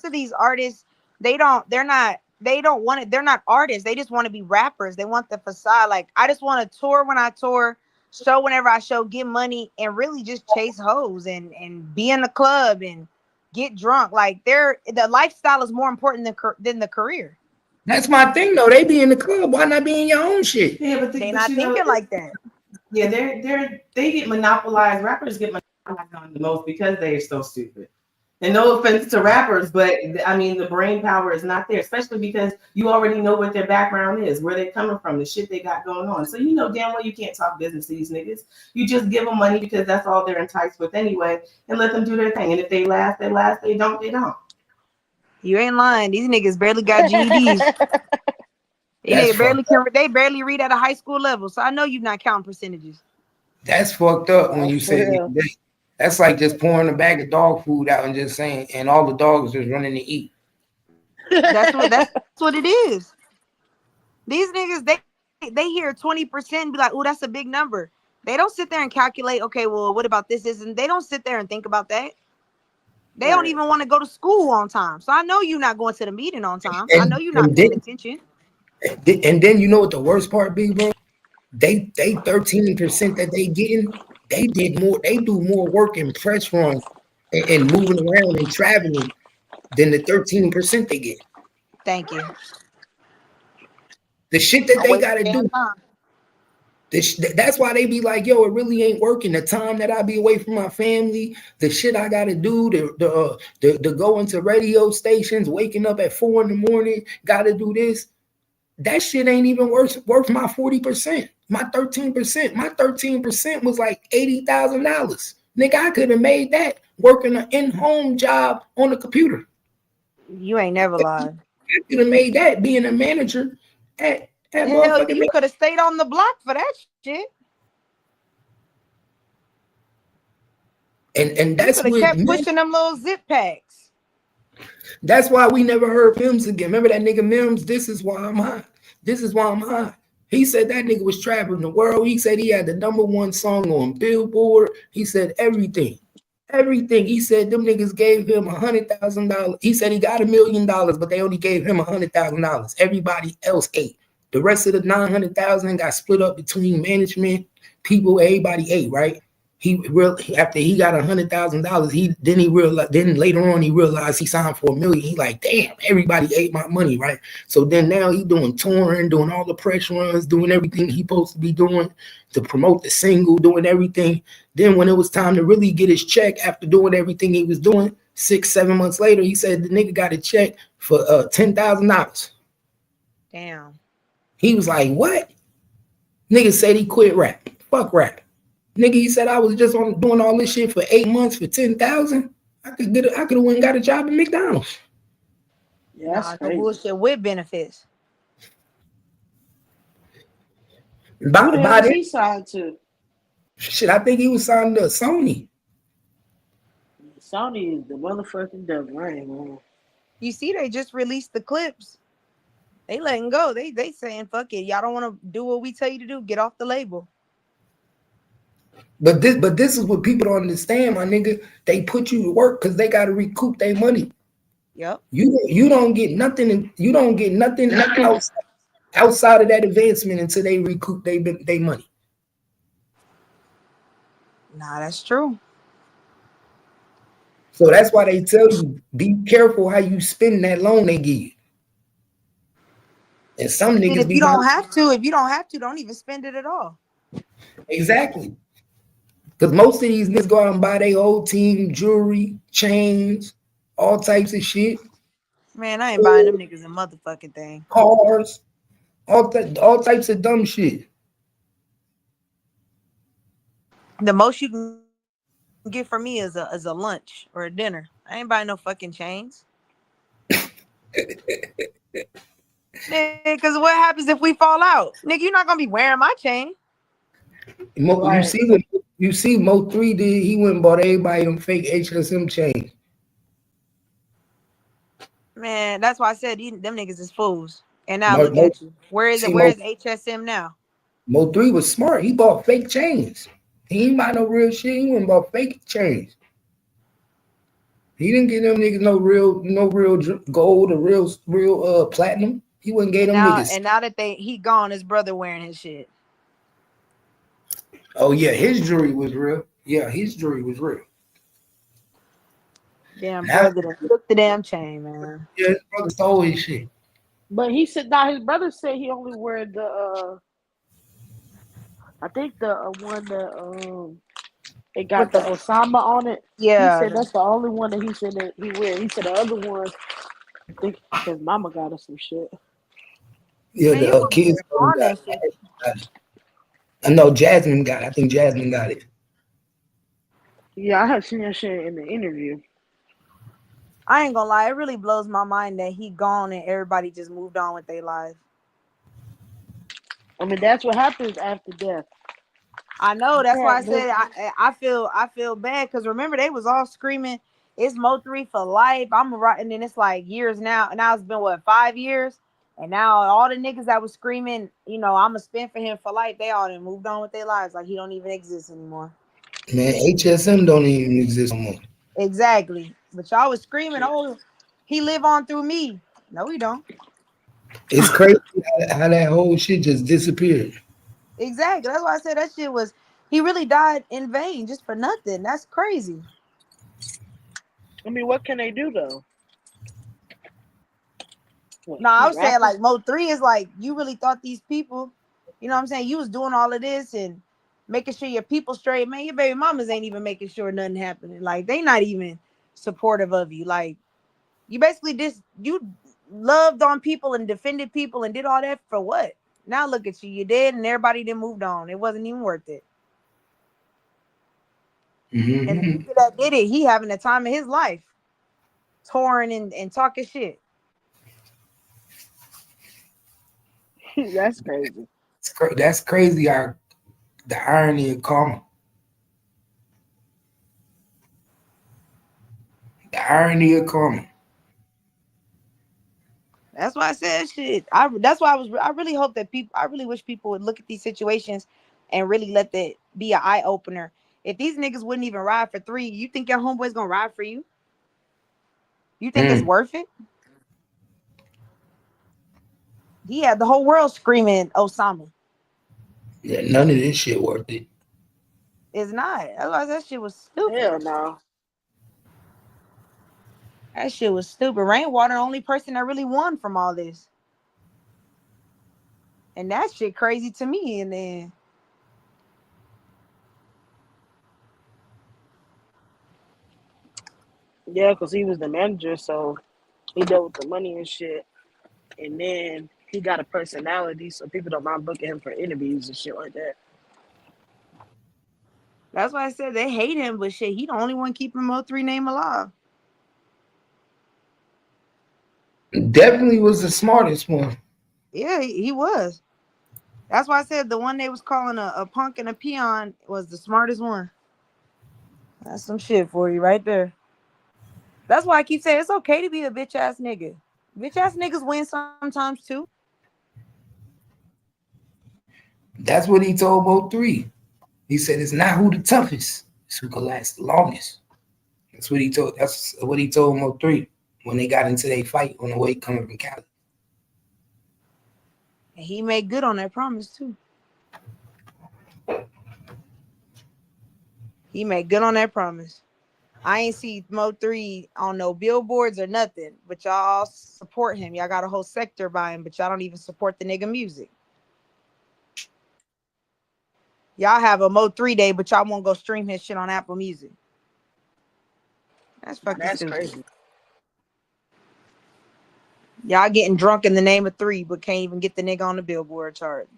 of these artists, they're not want it. They're not artists. They just want to be rappers. They want the facade. Like, I just want to tour when I tour, show whenever I show, get money, and really just chase hoes and be in the club and get drunk. Like, the lifestyle is more important than the career. That's my thing, though. They be in the club. Why not be in your own shit? Yeah, but they're not thinking like that. Yeah, they get monopolized. Rappers get monopolized on the most because they are so stupid. And no offense to rappers, but I mean the brain power is not there, especially because you already know what their background is, where they're coming from, the shit they got going on. So you know damn well you can't talk business to these niggas. You just give them money because that's all they're enticed with anyway, and let them do their thing. And if they last, they last. They don't, they don't. You ain't lying. These niggas barely got GEDs. That's fucked up. They barely read at a high school level. So I know you're not counting percentages. That's fucked up when you For say real. that. That's like just pouring a bag of dog food out and just saying, and all the dogs just running to eat. That's what it is. These niggas, they hear 20% be like, oh, that's a big number. They don't sit there and calculate, okay, well, what about this? And they don't sit there and think about that. They don't even want to go to school on time. So I know you're not going to the meeting on time. I know you're not paying attention. And then you know what the worst part be, bro? They 13% that they getting, they do more work in press runs and moving around and traveling than the 13% they get. Thank you. The shit that they gotta do. That's why they be like, yo, it really ain't working. The time that I be away from my family, the shit I gotta do, the go into radio stations, waking up at 4 a.m, gotta do this. That shit ain't even worth my 40%, my 13%. My 13% was like $80,000. Nigga, I could have made that working an in-home job on the computer. You ain't never lied. I could have made that being a manager at hell, you could have stayed on the block for that shit. And that's what kept pushing them little zip packs. That's why we never heard Mims again. Remember that nigga Mims? This is why I'm hot. This is why I'm hot. He said that nigga was traveling the world. He said he had the #1 song on Billboard. He said everything. Everything. He said them niggas gave him $100,000. He said he got $1 million, but they only gave him $100,000. Everybody else ate. The rest of the 900,000 got split up between management, people, everybody ate, right? After he got $100,000, then later on he realized he signed for $1 million. He like, damn, everybody ate my money, right? So then now he doing touring, doing all the press runs, doing everything he supposed to be doing to promote the single, doing everything. Then when it was time to really get his check after doing everything he was doing, 6-7 months later, he said the nigga got a check for $10,000. Damn. He was like, what? Nigga said he quit rap. Fuck rap. Nigga, he said I was just doing all this shit for 8 months for $10,000. I could have went and got a job at McDonald's. Yeah, that's crazy. Bullshit with benefits. Who the hell was he signed to? Shit, I think he was signed to Sony. Sony is the motherfucking devil, man. You see, they just released the clips. They letting go. They saying, fuck it. Y'all don't want to do what we tell you to do. Get off the label. But this is what people don't understand, my nigga. They put you to work because they got to recoup their money. Yep. You don't get nothing. You don't get nothing outside of that advancement until they recoup their money. Nah, that's true. So that's why they tell you, be careful how you spend that loan they give you. And some niggas, if you don't have to, don't even spend it at all. Exactly. Because most of these niggas go out and buy their whole team jewelry, chains, all types of shit. Man, I ain't buying them niggas a motherfucking thing. Cars, all types of dumb shit. The most you can get from me is a lunch or a dinner. I ain't buying no fucking chains. Because what happens if we fall out? Nigga, you're not gonna be wearing my chain. You see Mo 3 did. He went and bought everybody them fake HSM chains. Man, that's why I said them niggas is fools. And now look at you. Where is HSM now? Mo 3 was smart. He bought fake chains. He ain't buy no real shit. He went and bought fake chains. He didn't get them niggas no real gold or real platinum. He wouldn't get them niggas. And now that he gone, his brother wearing his shit. Oh yeah, his jewelry was real. Yeah, his jewelry was real. Damn brother took the damn chain, man. Yeah, his brother stole his shit. But he said his brother said he only wear the I think the one that it With got the the Osama on it. He yeah, said that's the only one that he said that he wear. He said the other ones, I think his mama got us some shit. Yeah, man, the you want to kids pawn got that shit. it. I know Jasmine got it. I think Jasmine got it. Yeah, I have seen that shit in the interview. I ain't gonna lie, it really blows my mind that he gone and everybody just moved on with their life. I mean, that's what happens after death. I know. You That's why I can't live. said I feel bad because remember they was all screaming, "It's Mo3 for life." I'm right, and then it's like years now. Now it's been what 5 years, and now all the niggas that was screaming, I'ma spend for him for life. They all done moved on with their lives, like he don't even exist anymore. Man, HSM don't even exist no more. Exactly. But y'all was screaming, "Oh, he live on through me." No, he don't. It's crazy how that whole shit just disappeared. Exactly. That's why I said that shit was. He really died in vain, just for nothing. That's crazy. I mean, what can they do though? What No, I he was saying rapping? like Mo3 is like you really thought these people, what I'm saying? You was doing all of this and making sure your people straight. Man, your baby mamas ain't even making sure nothing happening. Like they not even supportive of you. Like you basically just you loved on people and defended people and did all that for what? Now look at you. You did and everybody then moved on. It wasn't even worth it. And the Hmm. nigga that did it, he having the time of his life. Touring and talking shit. That's crazy. That's crazy. The irony of karma. The irony of karma. That's why I said shit. That's why I really hope that people. I really wish people would look at these situations and really let that be an eye opener. If these niggas wouldn't even ride for 3, you think your homeboy's gonna ride for you? You think it's Mm. worth it? He had the whole world screaming Osama. Yeah, none of this shit worth it. It's not. Otherwise, that shit was stupid. Hell no. That shit was stupid. Rainwater, only person that really won from all this, and that shit crazy to me. And then Yeah, because he was the manager, so he dealt with the money and shit. And then he got a personality, so people don't mind booking him for interviews and shit like that. that's why I said they hate him. But shit, he the only one keeping Mo3 name alive. Definitely was the smartest one. Yeah, he was. That's why I said the one they was calling a punk and a peon was the smartest one. That's some shit for you right there. That's why I keep saying it's okay to be a bitch ass nigga. Bitch ass niggas win sometimes too. That's what he told both three. He said it's not who the toughest, it's who can last the longest. That's what he told. That's what he told Mo three when they got into their fight on the way coming from Cali. And he made good on that promise too. He made good on that promise. I ain't see Mo3 on no billboards or nothing, but y'all support him. Y'all got a whole sector by him, but y'all don't even support the nigga music. Y'all have a Mo3 day, but y'all won't go stream his shit on Apple Music. That's fucking That's stupid. crazy. Y'all getting drunk in the name of 3, but can't even get the nigga on the billboard chart.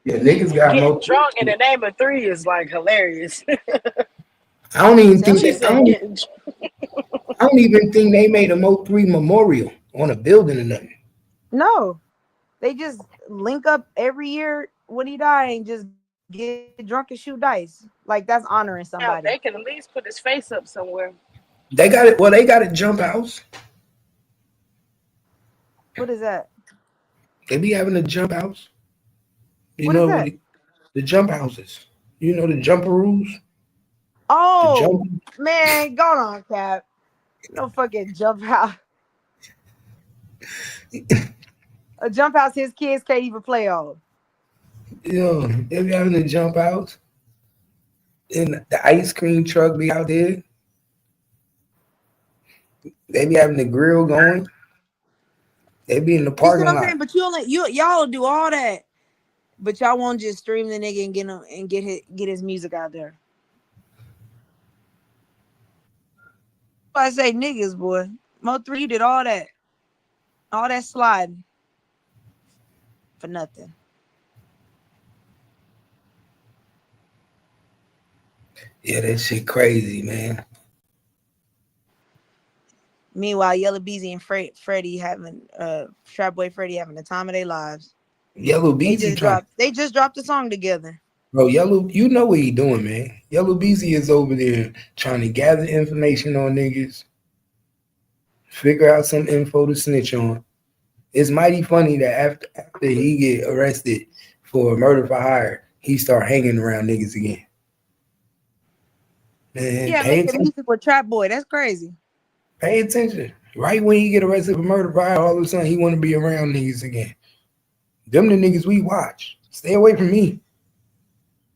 Yeah, niggas got Getting Mo drunk in three. the name of three is like hilarious. I don't even Tell think She you. that. said getting. I don't even think they made a Mo three memorial on a building or nothing. No, they just link up every year when he die and just get drunk and shoot dice. Like that's honoring somebody. Now they can at least put his face up somewhere. They got it. Well, they got a jump house. What is that? They be having a jump house. You What is know what? that? The jump houses. You know the jumper rules. The Oh jump. man, go on, Cap. No fucking jump house. A jump house his kids can't even play on. You know they be having a jump house, and the ice cream truck be out there. They be having the grill going. They be in the You see what parking I'm lot. saying? But y'all do all that, but y'all won't just stream the nigga and get his music out there. I say niggas, boy. Mo3, you did all that sliding for nothing. Yeah, that shit crazy, man. Meanwhile, Yellow Beezy and Freddie having Trap Boy Freddie having the time of their lives. Yellow Beezy trying. They just dropped a song together. Bro, Yellow, you know what he doing, man. Yellow Beezy is over there trying to gather information on niggas, figure out some info to snitch on. It's mighty funny that after he get arrested for murder for hire, he start hanging around niggas again. Man, Yeah, pay making attention. music with Trap Boy. That's crazy. Pay attention. Right when he get arrested for murder for hire, all of a sudden he want to be around niggas again. Them the niggas we watch. Stay away from me.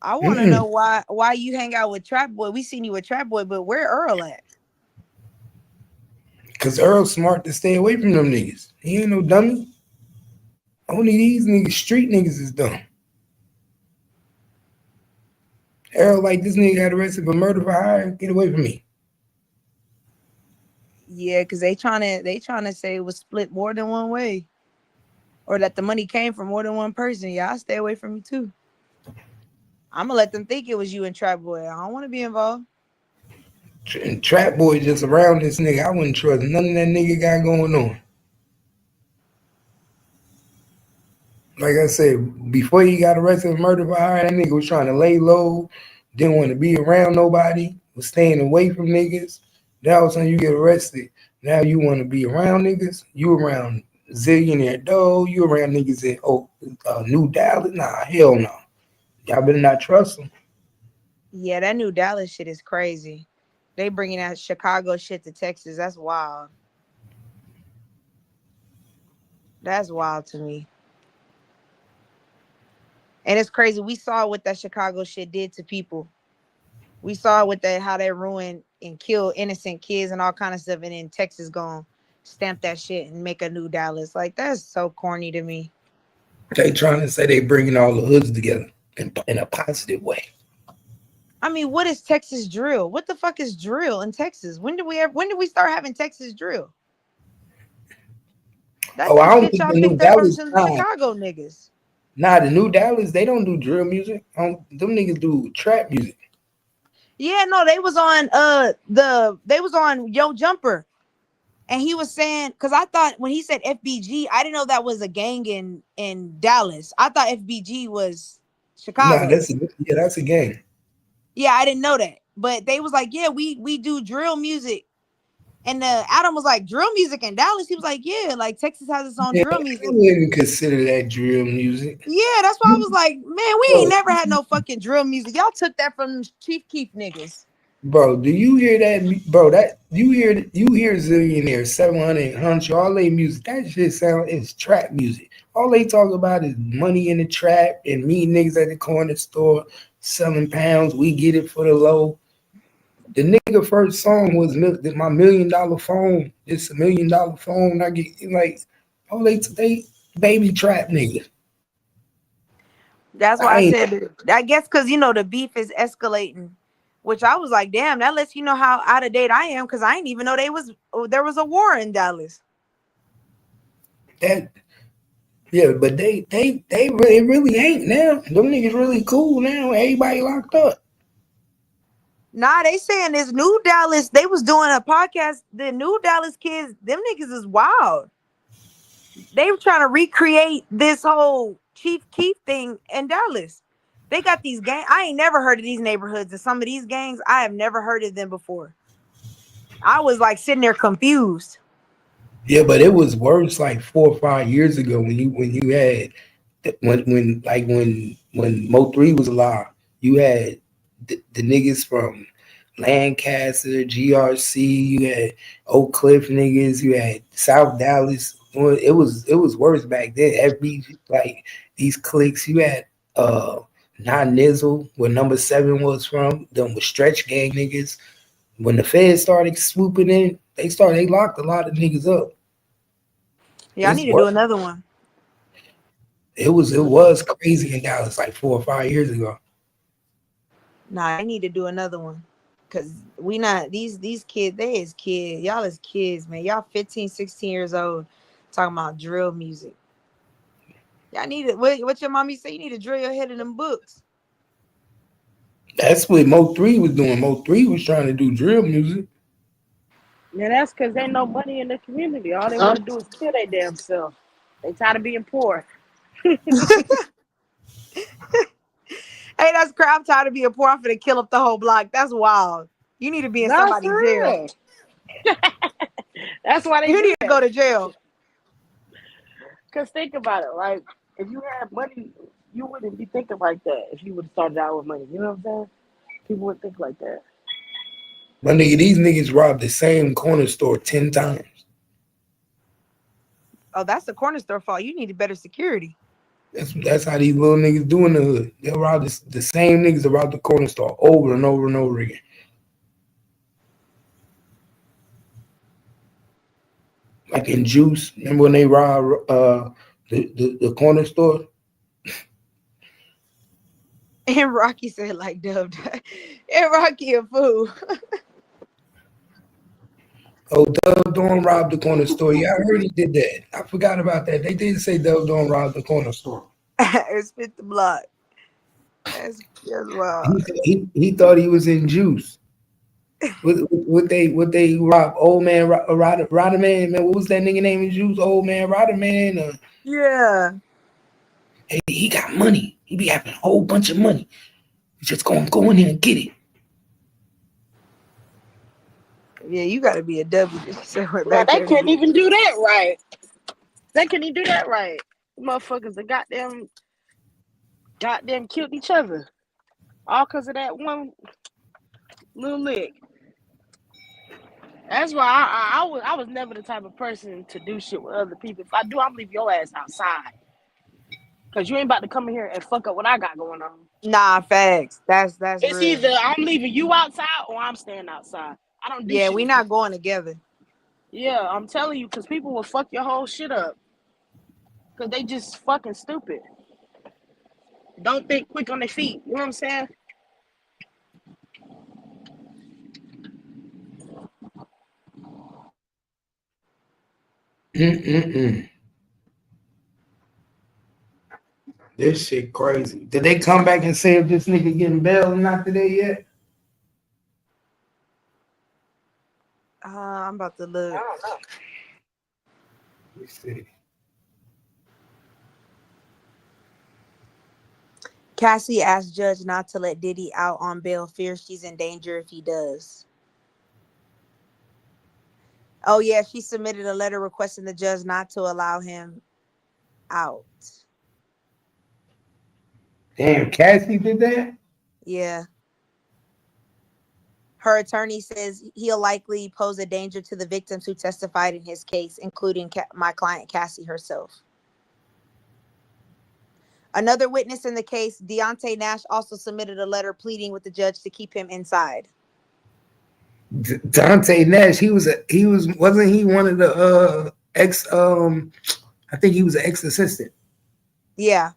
I want to know why you hang out with Trap Boy. We seen you with Trap Boy, but where Earl at? Cause Earl's smart to stay away from them niggas. He ain't no dummy. Only these niggas, street niggas, is dumb. Earl, like, this nigga got arrested for murder for hire. Get away from me. Yeah, because they trying to say it was split more than one way, or that the money came from more than one person. Yeah, I stay away from you too. I'm gonna let them think it was you and Trap Boy. I don't want to be involved. And Trap Boy just around this nigga. I wouldn't trust none of that nigga got going on. Like I said, before he got arrested for murder for hire, that nigga was trying to lay low, didn't want to be around nobody, was staying away from niggas. Now all of a sudden you get arrested. Now you want to be around niggas. You around Zillionaire Doe. You around niggas in New Dallas. Nah, hell no. Y'all better not trust them. Yeah, that New Dallas shit is crazy. They bringing that Chicago shit to Texas. That's wild. That's wild to me. And it's crazy. We saw what that Chicago shit did to people. We saw what how they ruined and killed innocent kids and all kind of stuff. And then Texas gonna stamp that shit and make a New Dallas. Like, that's so corny to me. They trying to say they bringing all the hoods together in a positive way. I mean, what is Texas drill? What the fuck is drill in Texas? When did we start having Texas drill? That's some I don't shit think y'all the New picked up from Dallas some time. Chicago niggas. Nah, the New Dallas, they don't do drill music. Them niggas do trap music. Yeah, no, they was on Yo Jumper. And he was saying, because I thought when he said FBG, I didn't know that was a gang in Dallas. I thought FBG was Nah, Chicago. that's a gang. Yeah, I didn't know that. But they was like, yeah, we do drill music. And Adam was like, drill music in Dallas? He was like, yeah, like Texas has its own drill I music. wouldn't consider that drill music. Yeah, that's why I was like, man, we ain't Bro, never had no fucking drill music. Y'all took that from Chief Keef niggas. bro, do you hear that? Bro, that you hear Zillionaire 700 Hunch, all they music. That shit is trap music. All they talk about is money in the trap and me niggas at the corner store selling pounds. We get it for the low. The nigga first song was my $1 million phone. It's $1 million phone. I get like, oh, they baby trap nigga. That's why I I ain't said, I guess because, the beef is escalating, which I was like, damn, that lets you know how out of date I am, because I didn't even know there was a war in Dallas. that. Yeah, but they really ain't now. Them niggas really cool now. Everybody locked up. Nah, they saying this New Dallas, they was doing a podcast. The New Dallas kids, them niggas is wild. They were trying to recreate this whole Chief Keef thing in Dallas. They got these gangs. I ain't never heard of these neighborhoods. And some of these gangs, I have never heard of them before. I was like sitting there confused. Yeah, but it was worse like 4 or 5 years ago when you had when Mo3 was alive. You had the niggas from Lancaster, GRC. You had Oak Cliff niggas. You had South Dallas. Well, it was worse back then. FB, like these cliques. You had Non Nizzle, where number 7 was from. Them was Stretch Gang niggas. When the feds started swooping in, they locked a lot of niggas up. Yeah, I It's need to do work. another one. It was crazy in Dallas like 4 or 5 years ago. Nah, I need to do another one. Cause we not these kids, they is kids. Y'all is kids, man. Y'all 15, 16 years old talking about drill music. Y'all need it. What your mommy say? You need to drill your head in them books. That's what Mo 3 was doing. Mo 3 was trying to do drill music. Yeah, that's because ain't no money in the community. All they want to do is kill their damn self. They tired of being poor. Hey, that's crap. I'm tired of being poor. I'm finna kill up the whole block. That's wild. You need to be in No, somebody's for jail. real. That's why they You do need to that. go to jail. Because think about it. Like, if you had money, you wouldn't be thinking like that if you would have started out with money. You know what I'm saying? People would think like that. My nigga, these niggas robbed the same corner store 10 times. Oh, that's the corner store fault. You need better security. That's how these little niggas do in the hood. They'll rob the same niggas that robbed the corner store over and over and over again. Like in Juice, remember when they robbed the corner store? And Rocky said like Dub. And Rocky a fool. Oh, Dub Dawn robbed the corner store. Yeah, I heard he did that. I forgot about that. They did say Dub Dawn robbed the corner store. And spit the block. That's wild. He thought he was in Juice. What they rob old man Rodder man, man, what was that nigga name in Juice? Old man Rodder man. Yeah. Hey, he got money. He be having a whole bunch of money. He's just gonna go in here and get it. Yeah, you gotta be a W. So we're Now, back they there. couldn't even do that right. They couldn't even do that right. The motherfuckers that goddamn killed each other. All because of that one little lick. That's why I was never the type of person to do shit with other people. If I do, I'm leave your ass outside. Cause you ain't about to come in here and fuck up what I got going on. Nah, facts. That's It's real. either I'm leaving you outside or I'm staying outside. I don't do Yeah, shit we with not people. going together. Yeah, I'm telling you, cause people will fuck your whole shit up. Cause they just fucking stupid. Don't think quick on their feet. You know what I'm saying? This shit crazy. Did they come back and say if this nigga getting bail or not today yet? I'm about to look. I don't know. Let's see. Cassie asked judge not to let Diddy out on bail, fears she's in danger if he does. Oh yeah, she submitted a letter requesting the judge not to allow him out. Damn, Cassie did that? Yeah. Her attorney says he'll likely pose a danger to the victims who testified in his case, including my client Cassie herself. Another witness in the case, Deontay Nash, also submitted a letter pleading with the judge to keep him inside. Dante Nash, wasn't he one of the ex I think he was an ex-assistant. Yeah.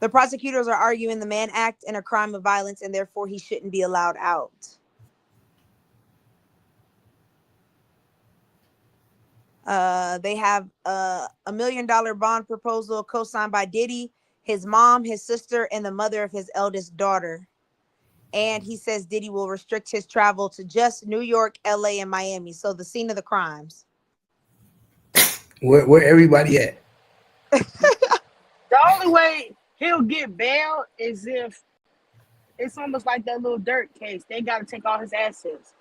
The prosecutors are arguing the man act in a crime of violence and therefore he shouldn't be allowed out. They have a $1 million bond proposal co-signed by Diddy, his mom, his sister, and the mother of his eldest daughter. And he says Diddy will restrict his travel to just New York, LA, and Miami. So the scene of the crimes. Where everybody at? The only way he'll get bail is if it's almost like that little Dirt case. They got to take all his assets.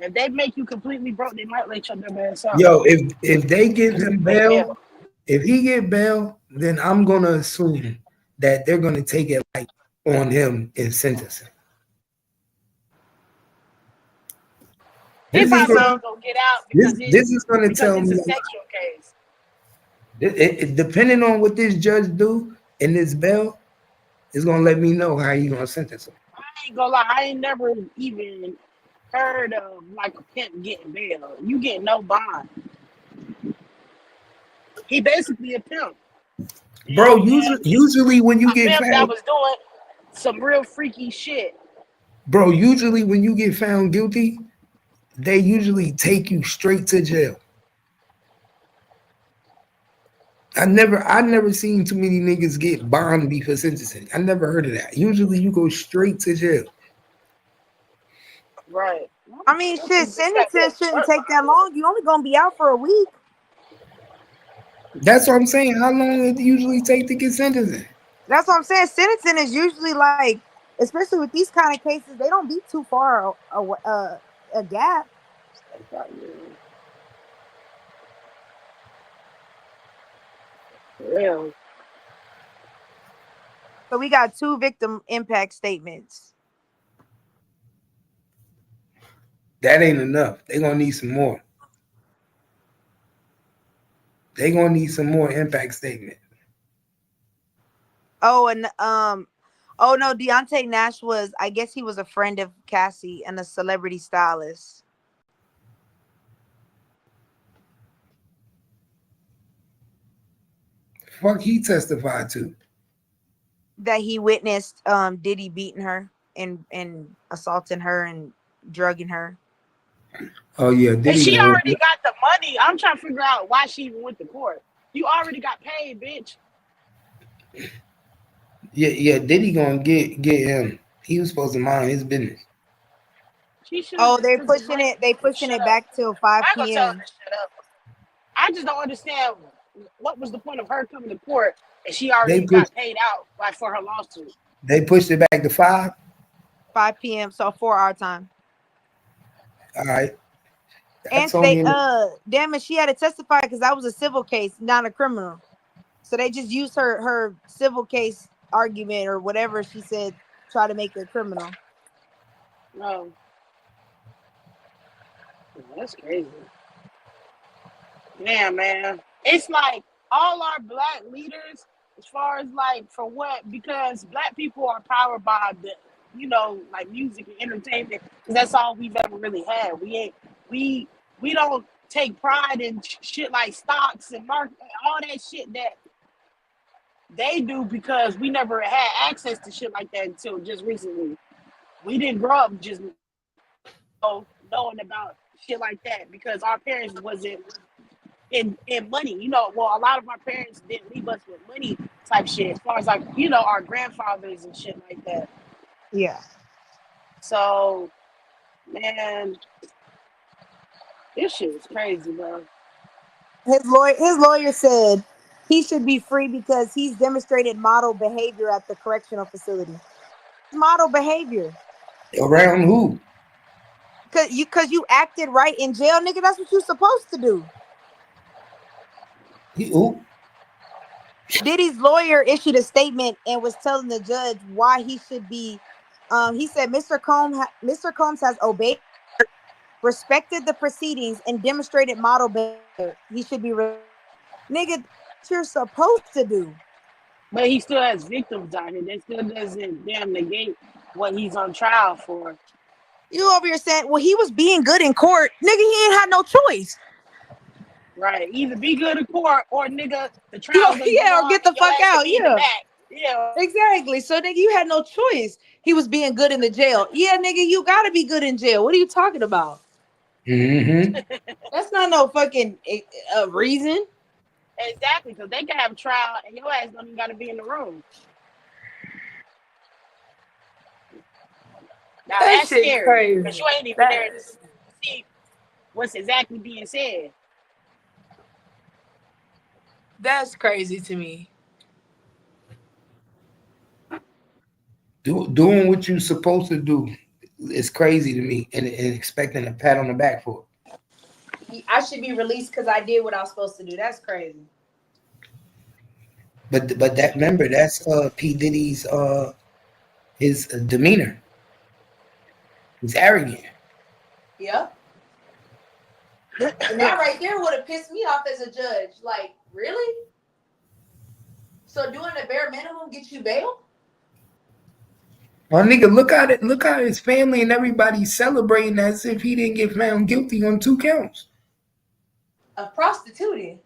If they make you completely broke, they might let your dumb ass out. Yo, if they give him bail, if he get bail, then I'm gonna assume that they're gonna take it like on him in sentencing. He This is probably gonna, ain't gonna get out because this is gonna tell it's me a like, sexual case. depending on what this judge do in this bail, it's gonna let me know how you gonna sentence him. I ain't gonna lie, I ain't never even heard of like a pimp getting bail. You get no bond. He basically a pimp. Bro, And usually when you a get pimp that found, was doing some real freaky shit. bro, usually when you get found guilty, they usually take you straight to jail. I never seen too many niggas get bond before sentencing. I never heard of that. Usually you go straight to jail. Right. I mean, shit, sentencing shouldn't take that long. You only gonna be out for a week. That's what I'm saying. How long it usually take to get sentencing? That's what I'm saying. Sentencing is usually like, especially with these kind of cases, they don't be too far a gap. Real. So we got 2 victim impact statements. That ain't enough. They gonna need some more. They gonna need some more impact statement. Oh, and oh no, Deontay Nash was, I guess he was a friend of Cassie and a celebrity stylist. Fuck he testified to. That he witnessed Diddy beating her and assaulting her and drugging her. Oh yeah, And Diddy she know. already got the money. I'm trying to figure out why she even went to court. You already got paid, bitch. Yeah, Diddy gonna get him. He was supposed to mind his business. She should have Oh, just took the money they and pushing shut it up. back till 5 I ain't gonna tell her p.m. to shut up. I just don't understand what was the point of her coming to court and she They already pushed got paid out like for her lawsuit. they pushed it back to 5. 5 p.m. So 4 hour time. All right. And That's they only damn it, she had to testify because that was a civil case, not a criminal. So they just used her civil case argument or whatever she said, try to make it criminal. No, that's crazy. Yeah, man. It's like all our black leaders, as far as like for what, because black people are powered by the, like music and entertainment, because that's all we've ever really had. We we don't take pride in shit like stocks and market, all that shit that they do because we never had access to shit like that until just recently. We didn't grow up just knowing about shit like that because our parents wasn't in money. Well, a lot of our parents didn't leave us with money type shit, as far as like, our grandfathers and shit like that. Yeah. So, man, this shit is crazy, bro. His lawyer said he should be free because he's demonstrated model behavior at the correctional facility. Model behavior. around who? Cause you acted right in jail, nigga. That's what you're supposed to do. Who? Diddy's lawyer issued a statement and was telling the judge why he should be. He said Mr. Combs has obeyed, respected the proceedings, and demonstrated model behavior. He should be nigga. That's what you're supposed to do. But he still has victims out here. That still doesn't damn negate what he's on trial for. You over here saying, well, he was being good in court, nigga. He ain't had no choice. Right. Either be good in court or nigga, the trial's gonna go Yeah, or on get and the your fuck ass will out. be in the Yeah. back. Yeah. Exactly. So nigga, you had no choice. He was being good in the jail. Yeah, nigga, you gotta be good in jail. What are you talking about? Mm-hmm. That's not no fucking reason. Exactly, because they can have a trial and your ass don't even gotta be in the room. Now That that's shit's scary crazy. because you ain't even there to see what's exactly being said. That's crazy to me. Doing what you're supposed to do is crazy to me, and expecting a pat on the back for it. I should be released because I did what I was supposed to do. That's crazy. But that, remember, that's P Diddy's his demeanor. He's arrogant. Yep. And that right there would have pissed me off as a judge. Like, really? So doing the bare minimum gets you bail? My nigga, look how his family and everybody celebrating as if he didn't get found guilty on 2 counts. Of prostituting.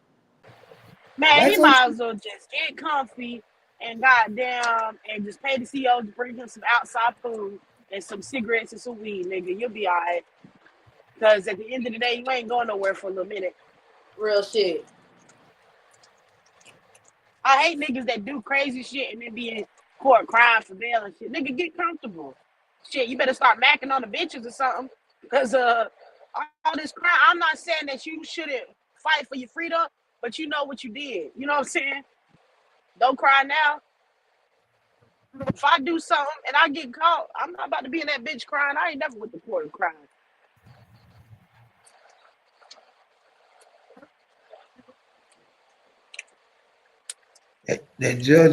Man, he That's on. might as well just get comfy and goddamn and just pay the CEO to bring him some outside food and some cigarettes and some weed, nigga. You'll be all right. Because at the end of the day, you ain't going nowhere for a little minute. Real shit. I hate niggas that do crazy shit and then be in court crying for bail and shit. Nigga, get comfortable. Shit, you better start macking on the bitches or something. Because all this crime, I'm not saying that you shouldn't fight for your freedom, but you know what you did. You know what I'm saying? Don't cry now. If I do something and I get caught, I'm not about to be in that bitch crying. I ain't never with the court crying. That judge